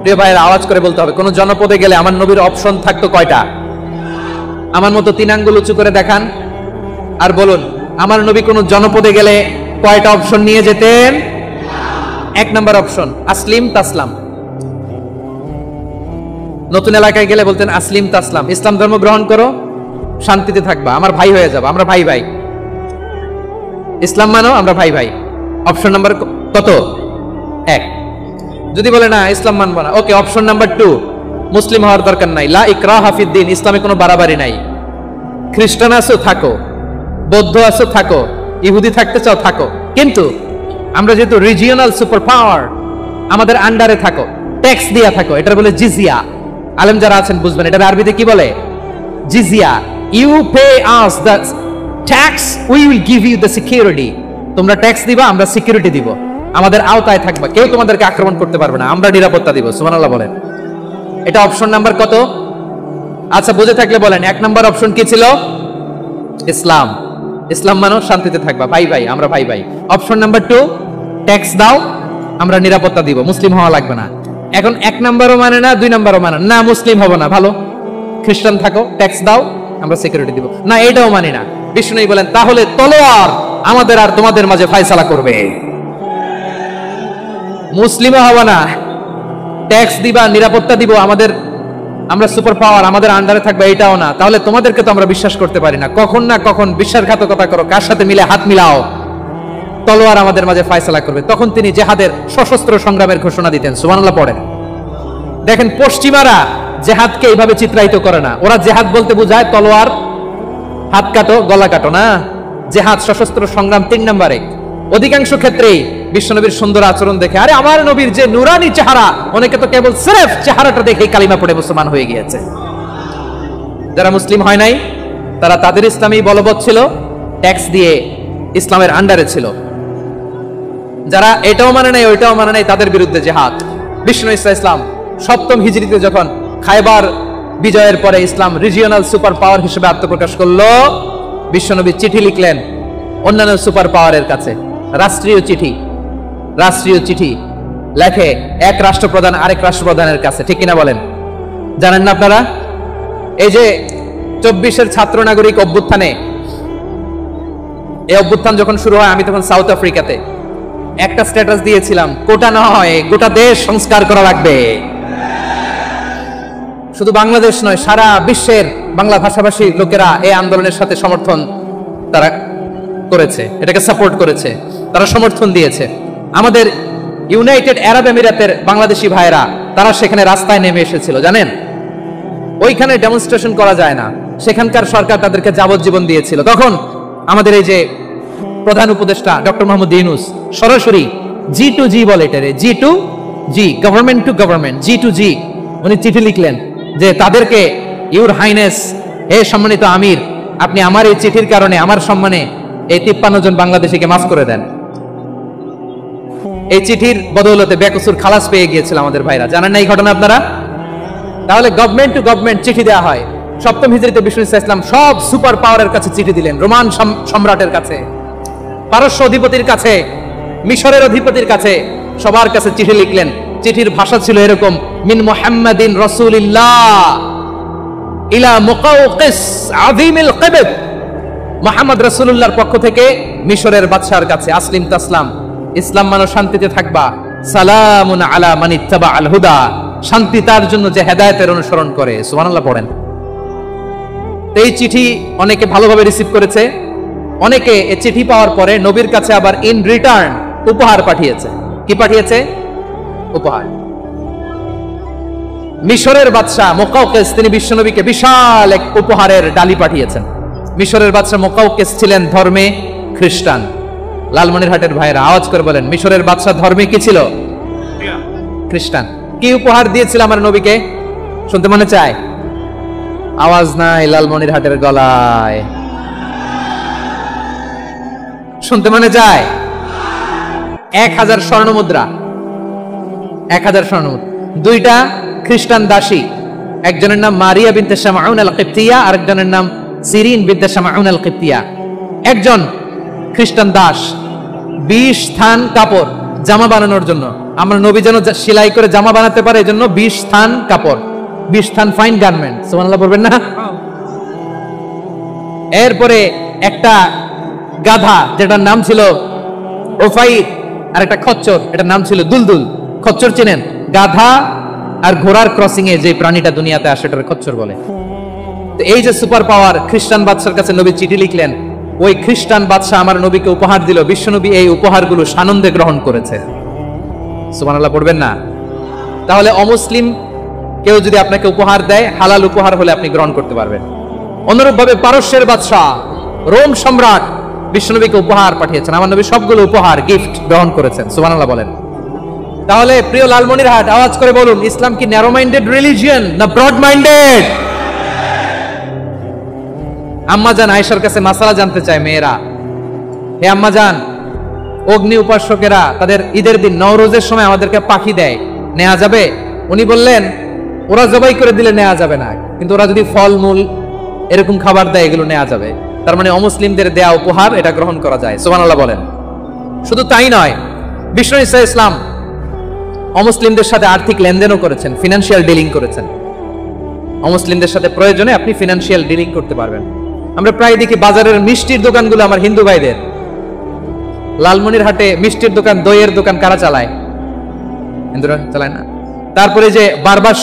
Speaker 1: প্রিয় ভাইয়েরা আওয়াজ করে বলতে হবে, কোনো জনপদে গেলে আমার নবীর অপশন থাকতো কয়টা? আমার মতো 3 আঙ্গুল উঁচু করে দেখান আর বলুন, আমার নবী কোন জনপদে গেলে কয়টা অপশন নিয়ে যেতেন? 1 নাম্বার অপশন আসলিম তাসলাম। নতুন এলাকায় গেলে বলতেন আসলিম তাসলাম, ইসলাম ধর্ম গ্রহণ করো, শান্তিতে থাকবা, আমার ভাই হয়ে যাবো, আমরা ভাই ভাই, ইসলাম মানো, আমরা ভাই ভাই। অপশন নাম্বার কত? 1। যদি বলে না ইসলাম মানবো না, ওকে, অপশন নাম্বার 2, মুসলিম হওয়ার দরকার নাই, লা ইকরাহা ফিদ্দিন, ইসলামে কোনো বাড়াবাড়ি নাই। খ্রিস্টান আছো থাকো, বৌদ্ধ আছো থাকো, ইহুদি থাকতে চাও থাকো, কিন্তু আমরা যেহেতু রিজিওনাল সুপার পাওয়ার, আমাদের আন্ডারে থাকো, ট্যাক্স দিয়া থাকো, এটার বলে জিজিয়া। আলেম যারা আছেন বুঝবেন, এটার আরবিতে কি বলে? জিজিয়া। You pay us the tax, we will give you the security. তোমরা ট্যাক্স দিবা, আমরা সিকিউরিটি দিব, আমাদের আওতায় থাকবা, কেউ তোমাদেরকে আক্রমণ করতে পারবে না, আমরা নিরাপত্তা দিব। সুবহানাল্লাহ বলেন। এটা অপশন নাম্বার কত? আচ্ছা বুঝে থাকলে বলেন 1 নাম্বার অপশন কি ছিল? ইসলাম। ইসলাম মানো, শান্তিতে থাকবা, ভাই ভাই, আমরা ভাই ভাই। অপশন নাম্বার 2, ট্যাক্স দাও, আমরা নিরাপত্তা দিব, মুসলিম হওয়া লাগবে না। এখন 1 নাম্বারও মানে না, 2 নাম্বারও মানে না, মুসলিম হবো না, ভালো খ্রিস্টান থাকো, ট্যাক্স দাও, আমরা সিকিউরিটি দিব না, এটাও মানি না। বিষ্ণু বলেন তাহলে তলোয়ার আমাদের আর তোমাদের মাঝে ফয়সালা করবে, মুসলিমও হবো না, ট্যাক্স দিবা, নিরাপত্তা দিব, আমরা সুপার পাওয়ার, আমাদের আন্ডারে থাকবে, এটাও না, তাহলে তোমাদেরকে তো আমরা বিশ্বাস করতে পারি না, কখন না কখন বিশ্বাসঘাতকতা করো, কার সাথে মিলে হাত মিলাও, তলোয়ার আমাদের মাঝে ফয়সালা করবে। তখন তিনি জিহাদের সশস্ত্র সংগ্রামের ঘোষণা দিতেন। সুবহানাল্লাহ পড়েন। দেখেন পশ্চিমারা জিহাদকে এইভাবে চিত্রায়িত করে না, ওরা জিহাদ বলতে বোঝায় তলোয়ার, হাত কাটো, গলা কাটো না, জিহাদ সশস্ত্র সংগ্রাম 3 নম্বরে। অধিকাংশ ক্ষেত্রেই বিশ্বনবীর সুন্দর আচরণ দেখে, আরে আমার নবীর যে নুরানি চেহারা, অনেকে তো কেবল সির্ফ চেহারাটা দেখেই কালিমা পড়ে মুসলমান হয়ে গিয়েছে। যারা মুসলিম হয় নাই তারা তাদের ইসলামী বলবৎ ছিল, ট্যাক্স দিয়ে ইসলামের আন্ডারে ছিল। যারা এটাও মানে নাই ওইটাও মানে নাই, তাদের বিরুদ্ধে জিহাদ। বিষ্ণু ইসলাম 7ম হিজরিতে যখন খায়বার বিজয়ের পরে ইসলাম রিজিওনাল সুপার পাওয়ার হিসেবে আত্মপ্রকাশ করলো, বিশ্বনবী চিঠি লিখলেন অন্যান্য সুপার পাওয়ারের কাছে, রাষ্ট্রীয় চিঠি লেখে এক রাষ্ট্রপ্রধান আরেক রাষ্ট্রপ্রধানের কাছে, ঠিক কিনা বলেন? জানেন না আপনারা? এই যে 24-এর ছাত্র নাগরিক অভ্যুত্থানে, এই অভ্যুত্থান যখন শুরু হয় আমি তখন সাউথ আফ্রিকাতে একটা স্ট্যাটাস দিয়েছিলাম, কোটা নয় গোটা দেশ সংস্কার করা লাগবে। শুধু বাংলাদেশ নয়, সারা বিশ্বের বাংলা ভাষাভাষী লোকেরা এই আন্দোলনের সাথে সমর্থন তারা করেছে, এটাকে সাপোর্ট করেছে, তারা সমর্থন দিয়েছে। আমাদের ইউনাইটেড আরব আমিরাতের বাংলাদেশি ভাইরা তারা সেখানে রাস্তায় নেমে এসেছিল, জানেন? ওইখানে ডেমনস্ট্রেশন করা যায় না, সেখানকার সরকার তাদেরকে যাবজ্জীবন দিয়েছিল। তখন আমাদের এই যে প্রধান উপদেষ্টা ডক্টর মোহাম্মদ ইউনূস সরাসরি G2G বলে এটারে, G2G, government to government, G2G, উনি চিঠি লিখলেন যে তাদেরকে, ইউর হাইনেস, হে সম্মানিত আমির, আপনি আমার এই চিঠির কারণে আমার সম্মানে এই 53 জন বাংলাদেশিকে মাফ করে দেন। এই চিঠির বদৌলতে বেকসুর খালাস পেয়ে গিয়েছিল আমাদের ভাইরা, জানেন না এই ঘটনা আপনারা? তাহলে গভর্নমেন্ট টু গভর্নমেন্ট চিঠি দেওয়া হয়। 7ম হিজরিতে বিষ্ণু ইসলাম সব সুপার পাওয়ারের কাছে চিঠি দিলেন, রোমান সম্রাটের কাছে, পারস্য অধিপতির কাছে, মিশরের অধিপতির কাছে, সবার কাছে চিঠি লিখলেন। চিঠির ভাষা ছিল এরকম, মিন মুহাম্মাদিন রাসূলিল্লাহ ইলা মুকাওকিস আযীমিল কিবত, মুহাম্মদ রাসূলুল্লাহর পক্ষ থেকে মিশরের বাদশার কাছে, আসলিম তাসলাম, ইসলাম মানো শান্তিতে থাকবা, সালামুন আলা মান ইত্তাবা আল হুদা, শান্তি তার জন্য যে হেদায়েতের অনুসরণ করে। সুবহানাল্লাহ পড়েন। এই চিঠি অনেকে ভালোভাবে রিসিভ করেছে, অনেকে এই চিঠি পাওয়ার পরে নবীর কাছে আবার ইন রিটার্ন উপহার পাঠিয়েছে। কি পাঠিয়েছে? উপহার। মিশরের বাদশাহ মুকাওকিস তিনি বিশ্বনবীকে বিশাল এক উপহারের ডালি পাঠিয়েছেন। মিশরের বাদশাহ মুকাওকিস ছিলেন ধর্মে খ্রিস্টান। লালমনিরহাটের ভাইরা আওয়াজ করে বলেন, মিশরের বাদশাহ ধর্মে কি ছিল? খ্রিস্টান। কি উপহার দিয়েছিল আমার নবীকে? শুনতে মনে চায়? আওয়াজ নাই লালমনিরহাটের গলায়, শুনতে মনে চায়? 1000 স্বর্ণমুদ্রা, 1000 স্বর্ণমুদ্রা। 2টা খ্রিস্টান দাসী, একজনের নাম মারিয়া বিনতে শামাউন আল কিবতিয়া, আরেকজনের নাম সিরিন বিনতে শামাউন আল কিবতিয়া। একজন খ্রিস্টান দাস 20 থান কাপড় জামা বানানোর জন্য, আমরা নবী যেন সেলাই করে জামা বানাতে পারে এজন্য 20 থান কাপড়, 20 থান ফাইন গার্মেন্ট, সুবহানাল্লাহ বলবেন না? এরপরে একটা গাধা যেটার নাম ছিল ওফাইর, আর একটা খচ্চর, এটার নাম ছিল দুলদুল। খচ্চর চেনেন? গাধা আর ঘোড়ার ক্রসিং এ যে প্রাণীটা দুনিয়াতে আসে এটার খচ্চর বলে। তো এই যে সুপার পাওয়ার খ্রিস্টান বাদশার কাছে নবী চিঠি লিখলেন, ওই খ্রিস্টান বাদশা আমার নবীকে উপহার দিল, বিশ্বনবী এই উপহারগুলো সানন্দে গ্রহণ করেছে। সুবহানাল্লাহ পড়বেন না? তাহলে অমুসলিম কেউ যদি আপনাকে উপহার দেয়, হালাল উপহার হলে আপনি গ্রহণ করতে পারবেন। অনুরূপভাবে পারস্যের বাদশা, রোম সম্রাট বিশ্বনবীকে উপহার পাঠিয়েছেন, আমার নবী সবগুলো উপহার গিফট গ্রহণ করেছেন। সুবহানাল্লাহ বলেন। তাহলে প্রিয় লালমনিরহাট আওয়াজ করে বলুন, ইসলাম কি ন্যারো মাইন্ডেড রিলিজিয়ন না ব্রড মাইন্ডেড? আম্মাজান আয়েশার কাছে মাসালা জানতে চায় মেয়েরা, হে আম্মাজান, অগ্নি উপাসকেরা তাদের ঈদের দিন নওরোজের সময় আমাদেরকে পাখি দেয়, নেওয়া যাবে? উনি বললেন, ওরা জবাই করে দিলে নেওয়া যাবে না, কিন্তু ওরা যদি ফলমূল এরকম খাবার দেয় এগুলো নেওয়া যাবে। তার মানে অমুসলিমদের দেয়া উপহার এটা গ্রহণ করা যায়। সুবহানাল্লাহ বলেন। শুধু তাই নয়, বিষ্ণু ঈসা ইসলাম অমুসলিমদের সাথে আর্থিক লেনদেনও করেছেন, ফিনান্সিয়াল ডিলিং করেছেন। অমুসলিমদের সাথে প্রয়োজনে আপনি ফিনান্সিয়াল ডিলিং করতে পারবেন। আমরা প্রায় দেখি বাজারের মিষ্টির দোকানগুলো আমার হিন্দু ভাইদের। লালমনিরহাটে মিষ্টির দোকান, দইয়ের দোকান কারা চালায়? হিন্দুরা চালায় না? তারপরে যে বারবার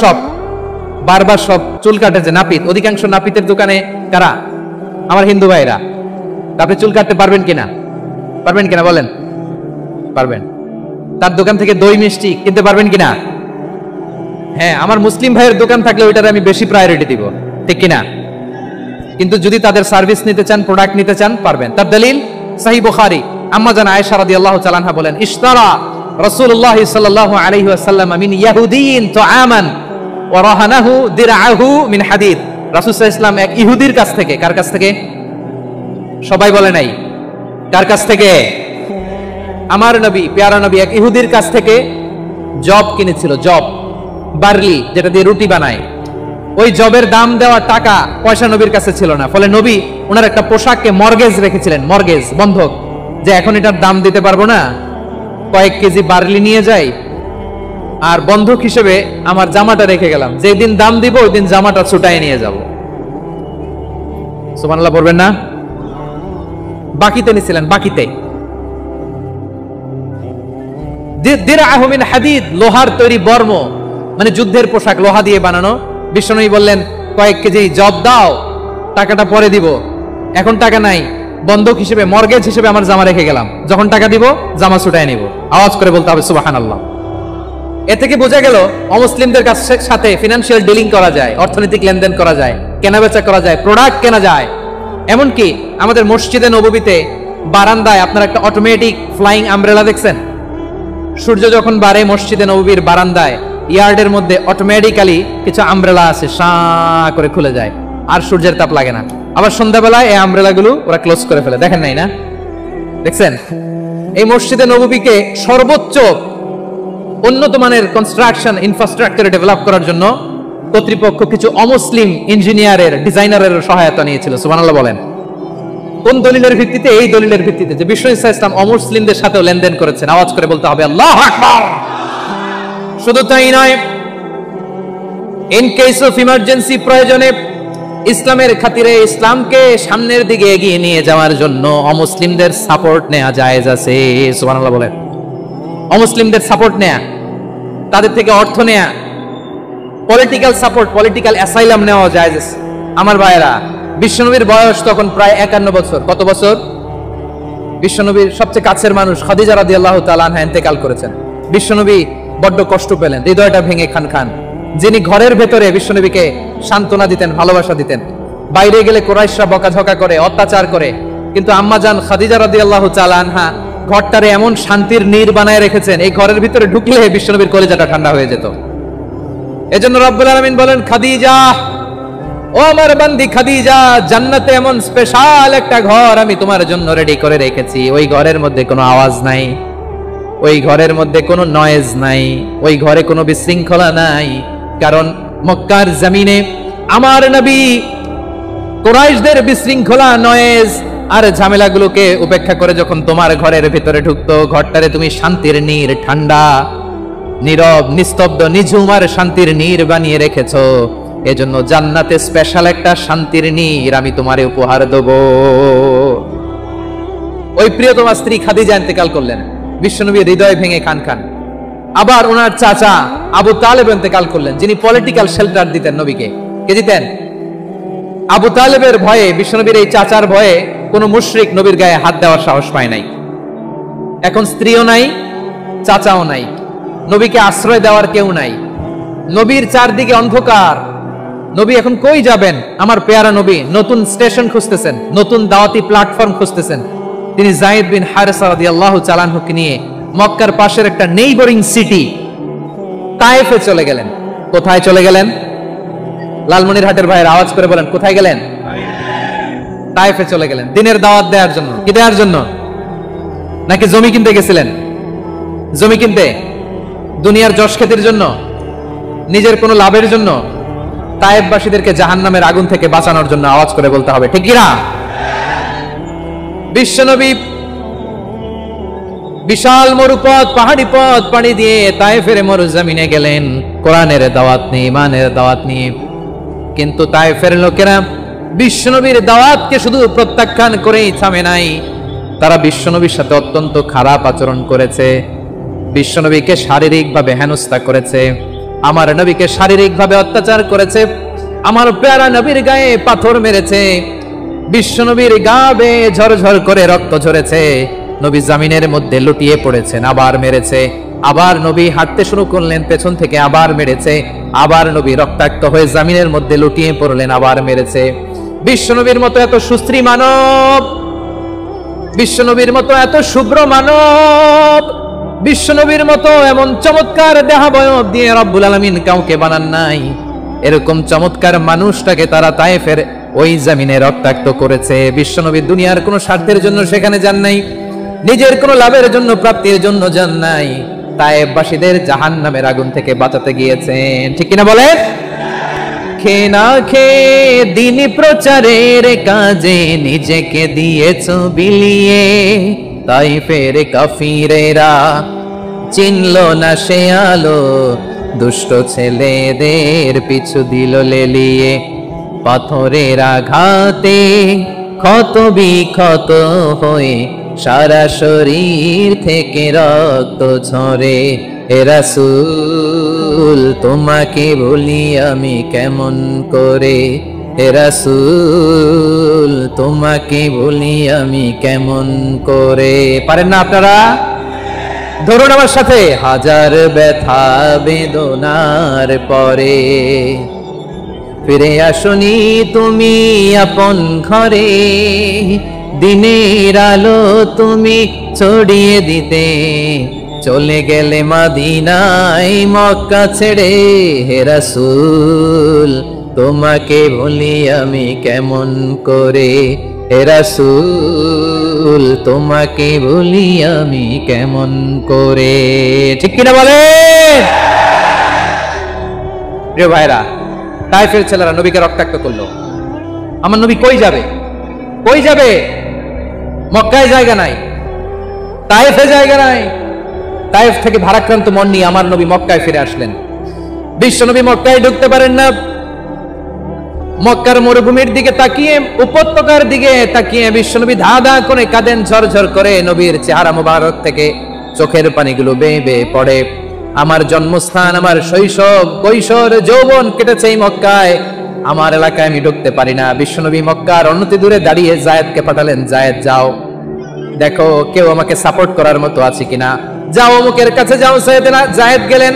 Speaker 1: শপ, চুল কাটে যে নাপিত, অধিকাংশ নাপিতের দোকানে কারা? আমার হিন্দু ভাইরা। আপনি চুল কাটতে পারবেন কিনা? পারবেন কিনা বলেন? পারবেন। তার দোকান থেকে দই মিষ্টি কিনতে পারবেন কিনা? হ্যাঁ, আমার মুসলিম ভাইয়ের দোকান থাকলে ওইটারে আমি বেশি প্রায়োরিটি দিব, ঠিক কিনা? কিন্তু যদি তাদের সার্ভিস নিতে চান, প্রোডাক্ট নিতে চান, পারবেন। তার দলিল সহিহ বুখারী, আম্মা জান আয়েশা রাদিয়াল্লাহু তাআলা আনহা বলেন, ইশতারা রাসূলুল্লাহ সাল্লাল্লাহু আলাইহি ওয়াসাল্লাম মিন ইয়াহুদিয়িন তুআমান ওয়া রাহানাহু দিরআহু মিন হাদিদ। রাসূল সাল্লাল্লাহু আলাইহি ওয়াসাল্লাম এক ইহুদির কাছ থেকে, কার কাছ থেকে? সবাই বলে নাই কার কাছ থেকে? আমার নবী, প্যারা নবী এক ইহুদির কাছ থেকে জব কিনেছিল, জব, বার্লি, যেটা দিয়ে রুটি বানায়। ওই জবের দাম দেওয়া টাকা পয়সা নবীর কাছে ছিল না, ফলে নবী ওনার একটা পোশাককে মর্গেজ রেখেছিলেন, মর্গেজ, বন্ধক, যে এখন এটার দাম দিতে পারবো না, কয়েক কেজি বার্লি নিয়ে যাই, আর বন্ধক হিসেবে আমার জামাটা রেখে গেলাম, যেদিন দাম দিব ওই দিন জামাটা ছুটাই নিয়ে যাব। সুবহানাল্লাহ বলবেন না? বাকিতে নিছিলেন, বাকিতে। দিরআহু মিন হাদিদ, লোহার তৈরি বর্ম, মানে যুদ্ধের পোশাক, লোহা দিয়ে বানানো। বিশ্বনবী বললেন কয়েক কেজি জব দাও, টাকাটা পরে দিব, এখন টাকা নাই, বন্ধক হিসেবে, মর্গেজ হিসেবে আমার জামা রেখে গেলাম, যখন টাকা দিব জামা ছুটায় নিব। আওয়াজ করে বলতে হবে সুবহানাল্লাহ। এ থেকে বোঝা গেল অমুসলিমদের সাথে ফিনান্সিয়াল ডিলিং করা যায়, অর্থনৈতিক লেনদেন করা যায়, কেনাবেচা করা যায়, প্রোডাক্ট কেনা যায়। এমনকি আমাদের মসজিদে নববীতে বারান্দায় আপনারা একটা অটোমেটিক ফ্লাইং আমব্রেলা দেখছেন? সূর্য যখন বাড়ে মসজিদে নববীর বারান্দায় ইয়ার্ডের মধ্যে অটোমেটিক্যালি কিছু আমব্রেলা আছে, সা করে খুলে যায়, আর সূর্যের তাপ লাগে না। আবার সন্ধ্যাবেলায় এই আমব্রেলাগুলো ওরা ক্লোজ করে ফেলে, দেখেন নাই না? দেখছেন? এই মসজিদে নববীকে সর্বোচ্চ উন্নত মানের কনস্ট্রাকশন ইনফ্রাস্ট্রাকচার ডেভেলপ করার জন্য কর্তৃপক্ষ কিছু অমুসলিম ইঞ্জিনিয়ারের, ডিজাইনারের সহায়তা নিয়েছিল। সুবহানাল্লাহ বলেন। কোন দলিলের ভিত্তিতে? এই দলিলের ভিত্তিতে যে বিষ্ণু ঈসা ইসলাম অমুসলিমদের সাথেও লেনদেন করেছেন। আওয়াজ করে বলতে হবে আল্লাহু আকবার। শুধু তাই নয়, ইন কেস অফ ইমার্জেন্সি, প্রয়োজনে ইসলামের খাতিরে ইসলামকে সামনের দিকে এগিয়ে নিয়ে যাওয়ার জন্য অমুসলিমদের সাপোর্ট নেওয়া জায়েজ আছে। সুবহানাল্লাহ বলেন। অমুসলিমদের সাপোর্ট নেয়া, তাদের থেকে অর্থ নেয়া, পলিটিক্যাল সাপোর্ট, পলিটিক্যাল অ্যাসাইলাম নেওয়া জায়েজ আছে। আমার ভাইয়েরা, বিশ্বনবীর বয়স তখন প্রায় 51 বছর। কত বছর? বিশ্বনবীর সবচেয়ে কাছের মানুষ খাদিজা রাদিয়াল্লাহু তাআলা আনহা ইন্তেকাল করেছেন। বিশ্বনবী বড্ড কষ্ট পেলেন, হৃদয়টা ভেঙে খান খান। যিনি ঘরের ভেতরে বিশ্বনবীকে সান্ত্বনা দিতেন, ভালোবাসা দিতেন, বাইরে গেলে কুরাইশরা বকাঝকা করে, অত্যাচার করে, কিন্তু আম্মা জান খাদিজা রাদিয়াল্লাহু তাআলা আনহা ঘরটারে এমন শান্তির নীড় বানায় রেখেছেন, এই ঘরের ভিতরে ঢুকলে বিশ্বনবীর কলিজাটা ঠান্ডা হয়ে যেত। এজন্য রব্বুল আলামিন বলেন, খাদিজা, ও আমার বান্দি খাদিজা, জান্নাতে এমন স্পেশাল একটা ঘর আমি তোমার জন্য রেডি করে রেখেছি। ওই ঘরের মধ্যে কোনো আওয়াজ নাই, ওই ঘরের মধ্যে কোনো নয়েজ নাই, ওই ঘরে কোনো বিশৃঙ্খলা নাই। কারণ মক্কার জমিনে আমার নবী কুরাইশদের বিশৃঙ্খলা, নয়েজ আর ঝামেলাগুলোকে উপেক্ষা করে যখন তোমার ঘরের ভিতরে ঢুকতো, ঘরটারে তুমি শান্তির নীড়, ঠান্ডা, নীরব, নিস্তব্ধ, নিঝুম আর শান্তির নীড় বানিয়ে রেখেছো। এজন্য জান্নাতে স্পেশাল একটা শান্তির নীড় আমি তোমারে উপহার দেব। ওই প্রিয়তমা স্ত্রী খাদিজা ইন্তেকাল করলেন, বিশ্বনবী হৃদয় ভেঙে খান খান। আবার ওনার চাচা আবু তালেব ইন্তেকাল করলেন, যিনি পলিটিক্যাল শেল্টার দিতেন নবীকে। কে দিতেন? আবু তালেবের ভয়ে, বিশ্বনবীর এই চাচার ভয়ে কোনো মুশরিক নবীর গায়ে হাত দেওয়ার সাহস পায় নাই। এখন স্ত্রীও নাই, চাচাও নাই, নবীকে আশ্রয় দেওয়ার কেউ নাই, নবীর চারদিকে অন্ধকার। নবী এখন কই যাবেন? আমার পেয়ারা নবী নতুন স্টেশন খুঁজতেছেন, নতুন দাওয়াতি প্ল্যাটফর্ম খুঁজতেছেন। তিনি যায়েদ বিন হারেসা রাদিয়াল্লাহু তাআলা আনহুকে নিয়ে মক্কার পাশের একটা নেইবরিং সিটি তায়েফে চলে গেলেন। কোথায় চলে গেলেন? লালমনিরহাটের ভাইয়ের আওয়াজ করে বলেন, কোথায় গেলেন? তায়েফে চলে গেলেন দিনের দাওয়াত দেওয়ার জন্য। কি দেওয়ার জন্য? নাকি জমি কিনতে গেছিলেন? জমি কিনতে, দুনিয়ার যশ খ্যাতির জন্য, নিজের কোনো লাভের জন্য? তায়েফবাসীদেরকে জাহান্নামের আগুন থেকে বাঁচানোর জন্য। আওয়াজ করে বলতে হবে ঠিক কি না? বিশ্বনবী বিশাল মরুপথ, পাহাড়ি পথ পাড়ি দিয়ে তায়েফের মরুজমিনে গেলেন কোরআনের দাওয়াত নিয়ে, ইমানের দাওয়াত নিয়ে। কিন্তু তায়েফের লোকেরা বিশ্বনবীর দাওয়াতকে শুধু প্রত্যাখ্যান করেই থামে নাই, তারা বিশ্বনবীর সাথে অত্যন্ত খারাপ আচরণ করেছে। বিশ্বনবীকে শারীরিকভাবে হেনস্থা করেছে, আমার নবীকে শারীরিকভাবে অত্যাচার করেছে, আমার প্যারা নবীর গায়ে পাথর মেরেছে, বিশ্বনবীর গা বেয়ে ঝরঝর করে রক্ত ঝরেছে, নবী জামিনের মধ্যে লুটিয়ে পড়েছেন, আবার মেরেছে, আবার নবী হাঁটতে শুরু করলেন, পেছন থেকে আবার মেরেছে, আবার নবী রক্তাক্ত হয়ে জামিনের মধ্যে লুটিয়ে পড়লেন, আবার মেরেছে। বিশ্বনবীর মতো এত সুশ্রী মানব, বিশ্বনবীর মতো এত শুভ্র মানব, বিশ্বনবীর মতো এমন চমৎকার দেহাবয়ব দিয়ে রব্বুল আলামিন কাউকে বানান নাই। এরকম চমৎকার মানুষটাকে তারা তায়েফের ওই জমিনে রক্তাক্ত করেছে। বিশ্বনবী দুনিয়ার কোনো স্বার্থের জন্য সেখানে যান নাই, নিজের কোনো লাভের জন্য, প্রাপ্তির জন্য যান নাই, তায়েফবাসীদের জাহান্নামের আগুন থেকে বাঁচাতে গিয়েছেন। ঠিক কিনা বলেন? খেয়ে না খেয়ে দিন প্রচারের কাজে নিজেকে দিয়েছ বিলিয়ে, তায়েফের কাফিরেরা চিনল না সে আলো, দুষ্ট ছেলেদের পিছু দিল লেলিয়ে, পাথরের আঘাতে ক্ষত বিক্ষত হয়ে সারা শরীর থেকে রক্ত ঝরে। হে রাসূল তোমাকে বলি আমি কেমন করে, হে রাসূল তোমাকে বলি আমি কেমন করে। পারেন না আপনারা? ধরুন আমার সাথে। হাজার ব্যথা বেদনার পরে ফিরে আসনি তুমি আপন ঘরে, দিনের আলো তুমি ছড়িয়ে দিতে চলে গেলে মদিনায় মক্কা ছেড়ে। হে রাসূল তোমাকে বলি আমি কেমন করে, হে রাসূল তোমাকে বলি আমি কেমন করে। ঠিক কিনা বলেন? প্রিয় ভাইরা, তায়েফের ছেলেরা নবীকে রক্তাক্ত করলো। আমার নবী কই যাবে? কই যাবে? মক্কায় জায়গা নাই, তায়েফে জায়গা নাই। তায়েফ থেকে ভারাক্রান্ত মন নিয়ে আমার নবী মক্কায় ফিরে আসলেন। বিশ্ব নবী মক্কায় ঢুকতে পারেন না। মক্কার মরুভূমির দিকে তাকিয়ে, উপত্যকার দিকে তাকিয়ে বিশ্বনবী ধা ধা করে কাঁদেন, ঝরঝর করে। নবীর চেহারা মোবারক থেকে চোখের পানিগুলো বেয়ে বেয়ে পড়ে। আমার জন্মস্থান, আমার শৈশব, কৈশোর, যৌবন কেটেছে এই মক্কায়। আমার এলাকায় আমি ঢুকতে পারি না। বিশ্বনবী মক্কার অনতি দূরে দাঁড়িয়ে জায়েদকে পাঠালেন, জায়েদ যাও দেখো কেউ আমাকে সাপোর্ট করার মতো আছে কিনা, যাও অমুকের কাছে যাও। জায়েদ গেলেন,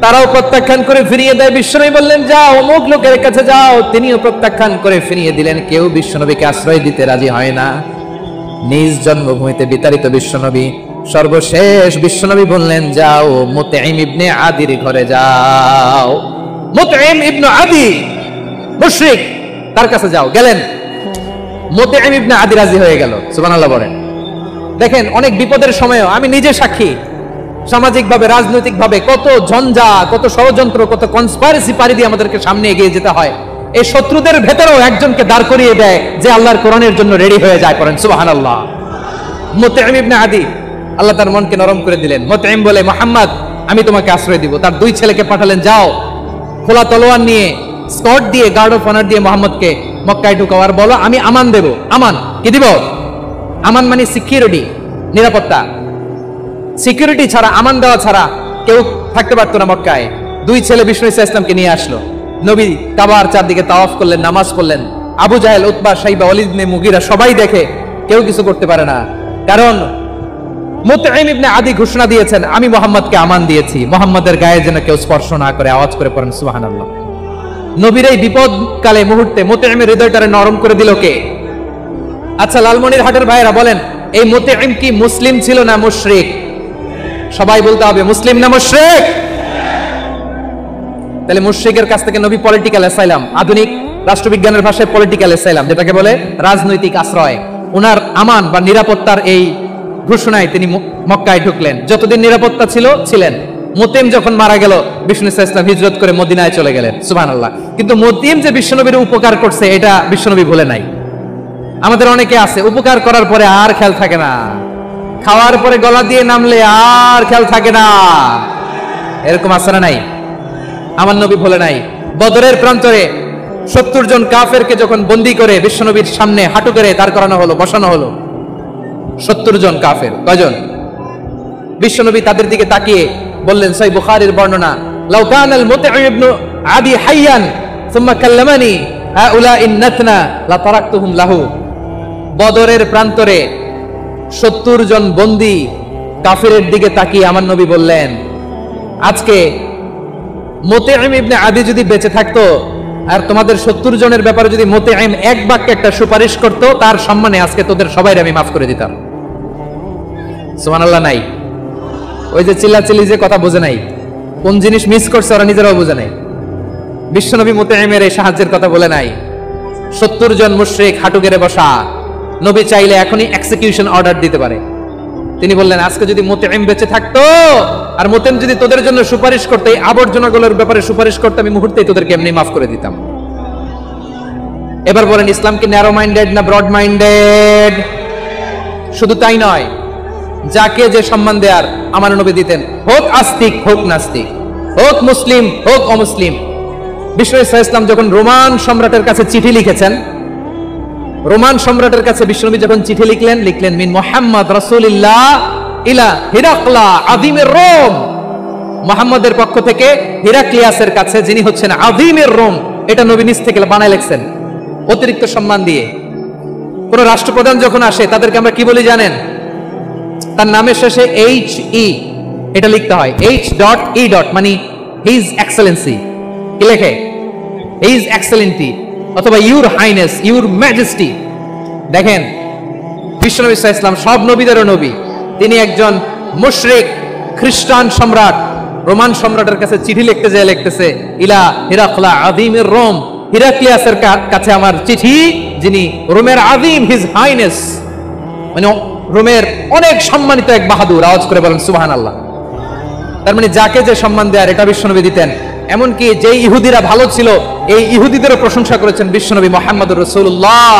Speaker 1: তারাও প্রত্যাখ্যান করে ফিরিয়ে দেয়। বিশ্বনবী বললেন যাও অমুক লোকের কাছে যাও, তিনিও প্রত্যাখ্যান করে ফিরিয়ে দিলেন। কেউ বিশ্বনবীকে আশ্রয় দিতে রাজি হয় না। নিজ জন্মভূমিতে বিতাড়িত বিশ্বনবী সর্বশেষ বিশ্বনবী বললেন যাও মুতঈম ইবনে আদির ঘরে যাও। মুতঈম ইবনে আদি মুশরিক, তার কাছে যাও। গেলেন, মুতঈম ইবনে আদি রাজি হয়ে গেল। সুবহানাল্লাহ বলেন। দেখেন অনেক বিপদের সময়ও আমি নিজে সাক্ষী, সামাজিকভাবে রাজনৈতিকভাবে কত ঝঞ্ঝা, কত ষড়যন্ত্র, কত কনস্পাইরেসি পাড়ি দিয়ে আমাদেরকে সামনে এগিয়ে যেতে হয়। এই শত্রুদের ভেতরেও একজনকে দাঁড় করিয়ে দেয় যে আল্লাহর কোরআনের জন্য রেডি হয়ে যায়। করেন সুবহানাল্লাহ। মুতঈম ইবনে আদি, আল্লাহ তার মনকে নরম করে দিলেন। মুতঈম বলে মুহাম্মদ আমি তোমাকে আশ্রয় দিব। তার দুই ছেলেকে পাঠালেন, যাও খোলা তলোয়ার নিয়ে, স্কট দিয়ে, গার্ড অফ অনার দিয়ে মুহাম্মদকে মক্কায় ঢুকাও আর বলো আমি আমান দেব। আমান কি দিব? আমান মানে সিকিউরিটি, নিরাপত্তা। সিকিউরিটি ছাড়া, আমান দেওয়া ছাড়া কেউ থাকতে পারতো না মক্কায়। দুই ছেলে বিষ্ণু ইসলামকে নিয়ে আসলো। নবী কাবার চারদিকে তাওয়াফ করলেন, নামাজ পড়লেন। আবু জাহেল, উতবা, শাইবা, ওয়ালিদ ইবনে মুগিরা সবাই দেখে, কেউ কিছু করতে পারে না। কারণ মুতঈম ইবনে আদি ঘোষণা দিয়েছেন আমি মুহাম্মদকে আমান দিয়েছি, মুহাম্মদের গায়ে যেন কেউ স্পর্শ না করে। আওয়াজ করে পড়েন সুবহানাল্লাহ। নবীর এই বিপদকালে মুহূর্তে মুতঈমের হৃদয়টারে নরম করে দিল কে? আচ্ছা লালমনির হাটের ভাইরা বলেন, এই মুতঈম কি মুসলিম ছিল না মুশরিক? সবাই বলতে হবে মুসলিম না মুশরিক? তাহলে মুশরিকের কাছ থেকে নবী পলিটিক্যাল অ্যাসাইলাম, আধুনিক রাষ্ট্রবিজ্ঞানের ভাষায় পলিটিক্যাল অ্যাসাইলাম যেটাকে বলে, রাজনৈতিক আশ্রয়, উনার আমান বা নিরাপত্তার এই ঘোষণায় তিনি মক্কায় ঢুকলেন। যতদিন নিরাপত্তা ছিল ছিলেন। মুতঈম যখন মারা গেল বিষ্ণু ইসলাম হিজরত করে মদিনায় চলে গেলেন। সুবহানাল্লাহ। কিন্তু মুতঈম যে বিশ্বনবীর উপকার করছে এটা বিশ্বনবী ভুলে নাই। আমাদের অনেকে আছে উপকার করার পরে আর খেয়াল থাকে না, খাওয়ার পরে গলা দিয়ে নামলে আর খেয়াল থাকে না। এরকম আছে না নাই? আমার নবী ভুলে নাই। বদরের প্রান্তরে 70 জন কাফেরকে যখন বন্দী করে বিশ্বনবীর সামনে হাঁটু করে দাঁড় করানো হলো, বসানো হলো, 70 জন কাফের। কয়জন? বিশ্বনবী তাদের দিকে তাকিয়ে বললেন, সহিহ বুখারীর বর্ণনা, লাউ কানাল মুতঈম ইবনে আদি হাইয়ান সুম্মা কাল্লামানি হাউলাইন নাতনা লা তারাকতুহুম লাহু। বদরের প্রান্তরে 70 জন বন্দী কাফেরের দিকে তাকিয়ে আমার নবী বললেন, আজকে মুতঈম ইবনে আদি যদি বেঁচে থাকতো আর তোমাদের 70 জনের ব্যাপারে যদি মুতঈম এক বাক্যে একটা সুপারিশ করত, তার সম্মানে আজকে তোদের সবাইকে আমি মাফ করে দিতাম। সুবহানাল্লাহ নাই? ওই যে চিল্লাচিল্লি যে কথা বোঝে নাই, কোন জিনিস মিস করছে ওরা নিজেরাও বোঝে নাই। বিশ্বনবী মুতঈমের এই সাহায্যের কথা বলে নাই। 70 জন মুশরিক হাঁটু গেড়ে বসা, নবী চাইলে এখনই এক্সিকিউশন অর্ডার দিতে পারে। তিনি বললেন আজকে যদি মুতঈম বেঁচে থাকতো আর মুতঈম যদি তোদের জন্য সুপারিশ করতে, এই আবর্জনাগুলোর ব্যাপারে সুপারিশ করতে, আমি মুহূর্তেই তোদেরকে এমনি মাফ করে দিতাম। এবার বলেন ইসলাম কি ন্যারো মাইন্ডেড না ব্রড মাইন্ডেড? শুধু তাই নয়, যাকে যে সম্মান দেয়ার আমার নবী দিতেন, হোক আস্তিক হোক নাস্তিক, হোক মুসলিম হোক অমুসলিম। বিশ্বনবী সাল্লাল্লাহু আলাইহি ওয়াসাল্লাম যখন রোমান সম্রাটের কাছে চিঠি লিখেছেন, রোমান সম্রাটের কাছে বিশ্বনবী যখন চিঠি লিখলেন মিন মুহাম্মদ রাসূলিল্লাহ ইলা হিরাকলা আযীমের রোম, মুহাম্মদের পক্ষ থেকে হিরাক্লিয়াসের কাছে, যিনি হচ্ছেন আযীমের রোম, এটা নবী নিজ থেকে বানায় লিখছেন অতিরিক্ত সম্মান দিয়ে। কোন রাষ্ট্রপ্রধান যখন আসে তাদেরকে আমরা কি বলি জানেন? তার নামের শেষে HE এটা লিখতে হয়, H.E. মানে হিজ এক্সেলেন্সি। কি লেখে? হিজ এক্সেলেন্টি অথবা ইউর হাইনেস, ইউর ম্যাজেস্টি। দেখেন বিশ্বনবী সাল্লাল্লাহু আলাইহি ওয়াসাল্লাম সব নবীদেরও নবী, তিনি একজন মুশরিক খ্রিস্টান সম্রাট রোমান সম্রাটের কাছে চিঠি লিখতে যায়, লিখতেছে ইলা হিরাকলা আযীমের রোম, হিরাক্লিয়াসের কাছে আমার চিঠি, যিনি রোমের আযীম, হিজ হাইনেস, মানে রোমের অনেক সম্মানিত এক বাহাদুর। আওয়াজ করে বলেন সুবহানাল্লাহ। তার মানে যাকে যে সম্মান দেয়ার এটা বিশ্বনবী দিতেন। এমনকি যে ইহুদিরা ভালো ছিল এই ইহুদিদেরও প্রশংসা করেছেন বিশ্বনবী মুহাম্মদুর রাসূলুল্লাহ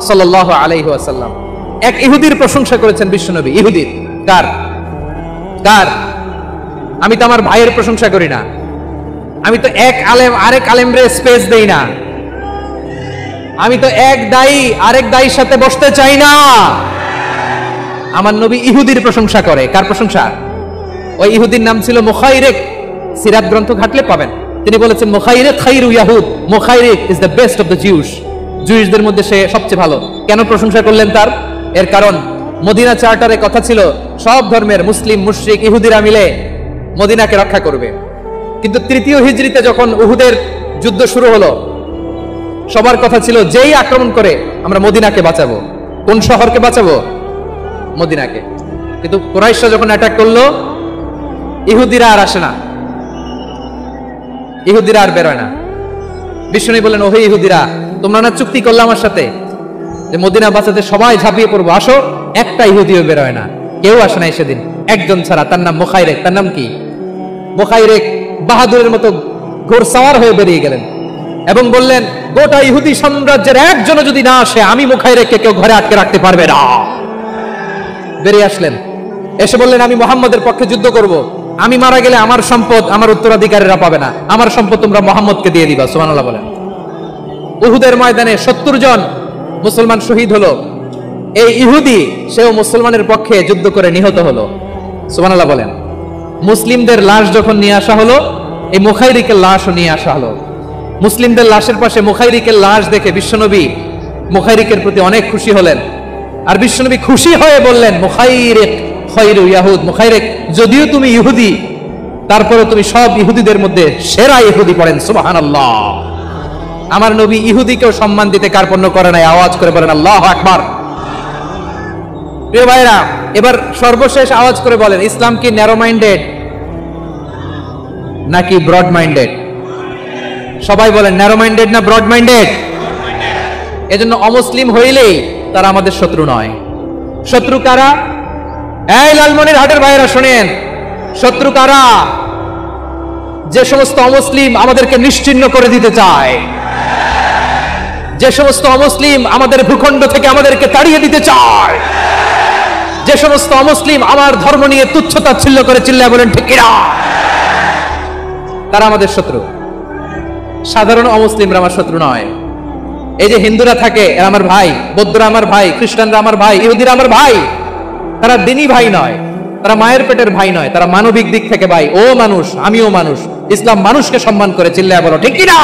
Speaker 1: সাল্লাল্লাহু আলাইহি ওয়াসাল্লাম। এক ইহুদির প্রশংসা করেছেন বিশ্বনবী। ইহুদির কার? আমি তো আমার ভাইয়ের প্রশংসা করি না, আমি তো এক আলেম আরেক আলেমরে স্পেস দেই না, আমি তো এক দায়ী আরেক দায়ীর সাথে বসতে চাই না। আমার নবী ইহুদির প্রশংসা করে। কার প্রশংসা? ওই ইহুদির নাম ছিল মুখাইরিক। সিরাত গ্রন্থ ঘাটলে পাবেন। তিনি বলেছেন মুখাইরিক খাইরু ইয়াহুদ, Mukhayriq is the best of the Jews. জুইশদের মধ্যে সে সবচেয়ে ভালো। কেন প্রশংসা করলেন তার? এর কারণ মদিনা চার্টারে কথা ছিল সব ধর্মের মুসলিম মুশরিক ইহুদিরা মিলে মদিনাকে রক্ষা করবে। কিন্তু তৃতীয় হিজরিতে যখন উহুদের যুদ্ধ শুরু হলো, সবার কথা ছিল যেই আক্রমণ করে আমরা মদিনাকে বাঁচাবো। কোন শহরকে বাঁচাবো? মদিনাকে। কিন্তু কুরাইশরা যখন অ্যাটাক করলো, ইহুদিরা আর আসে না, ইহুদিরা আর বেরোয় না। বিষ্ণু বললেন, ওহে ইহুদিরা, তোমরা না চুক্তি করলে আমার সাথে যে মদিনা বাঁচাতে সবাই ঝাঁপিয়ে পড়বো, আসো। একটা ইহুদিও বেরোয় না, কেউ আসে নাই সেদিন, একজন ছাড়া। তার নাম মুখাইরেক। তার নাম কি? মুখাইরেক বাহাদুরের মতো ঘোড়সাওয়ার হয়ে বেরিয়ে গেলেন এবং বললেন, গোটা ইহুদি সাম্রাজ্যের একজনও যদি না আসে, আমি মুখাইরেককে কেউ ঘরে আটকে রাখতে পারবে না। বেরিয়ে আসলেন, এসে বললেন, আমি মুহাম্মদের পক্ষে যুদ্ধ করব। আমি মারা গেলে আমার সম্পদ আমার উত্তরাধিকারীরা পাবে না, আমার সম্পদ তোমরা মুহাম্মদকে দিয়ে দিবা। সুবহানাল্লাহ বলেন। উহুদের ময়দানে 70 জন মুসলমান শহীদ হলো। এই ইহুদি সেও মুসলমানের পক্ষে যুদ্ধ করে নিহত হলো। সুবহানাল্লাহ বলেন। মুসলিমদের লাশ যখন নিয়ে আসা হলো, এই মুখাইরিকের লাশও নিয়ে আসা হলো। মুসলিমদের লাশের পাশে মুখাইরিকের লাশ দেখে বিশ্বনবী মুখাইরিকের প্রতি অনেক খুশি হলেন। আর বিশ্বনবী খুশি হয়ে বললেন, মুখাইরিক খায়রু ইয়াহুদ, মুখাইরিক যদিও তুমি ইহুদি, তারপরে তুমি সব ইহুদিদের মধ্যে সেরা ইহুদি। পড়েন সুবহানাল্লাহ। আমার নবী ইহুদিকেও সম্মান দিতে কার্পণ্য করে নাই। আওয়াজ করে বলেন আল্লাহু আকবার। প্রিয় ভাইরা, এবার সর্বশেষ আওয়াজ করে বলেন, ইসলাম কি ন্যারো মাইন্ডেড নাকি ব্রড মাইন্ডেড? সবাই বলেন, ন্যারো মাইন্ডেড না ব্রড মাইন্ডেড? এজন্য অমুসলিম হইলেই তারা আমাদের শত্রু নয়। শত্রু কারা? এই লালমনির হাটের ভাইরা শোনেন, শত্রু কারা? যে সমস্ত অমুসলিম আমাদেরকে নিশ্চিহ্ন করে দিতে চায়, যে সমস্ত অমুসলিম আমাদের ভূখণ্ড থেকে আমাদেরকে তাড়িয়ে দিতে চায়, যে সমস্ত অমুসলিম আমার ধর্ম নিয়ে তুচ্ছতাচ্ছিল্য করে চিল্লায় বলেন ঠিক কিনা, তারা আমাদের শত্রু। সাধারণ অমুসলিমরা আমার শত্রু নয়। এই যে হিন্দুরা থাকে এরা আমার ভাই, বৌদ্ধরা আমার ভাই, খ্রিস্টানরা আমার ভাই, ইহুদিরা আমার ভাই। তারা দিনই ভাই নয়, তারা মায়ের পেটের ভাই নয়, তারা মানবিক দিক থেকে ভাই। ও মানুষ, আমিও মানুষ। ইসলাম মানুষকে সম্মান করে, চিল্লায় বলো ঠিক কিনা।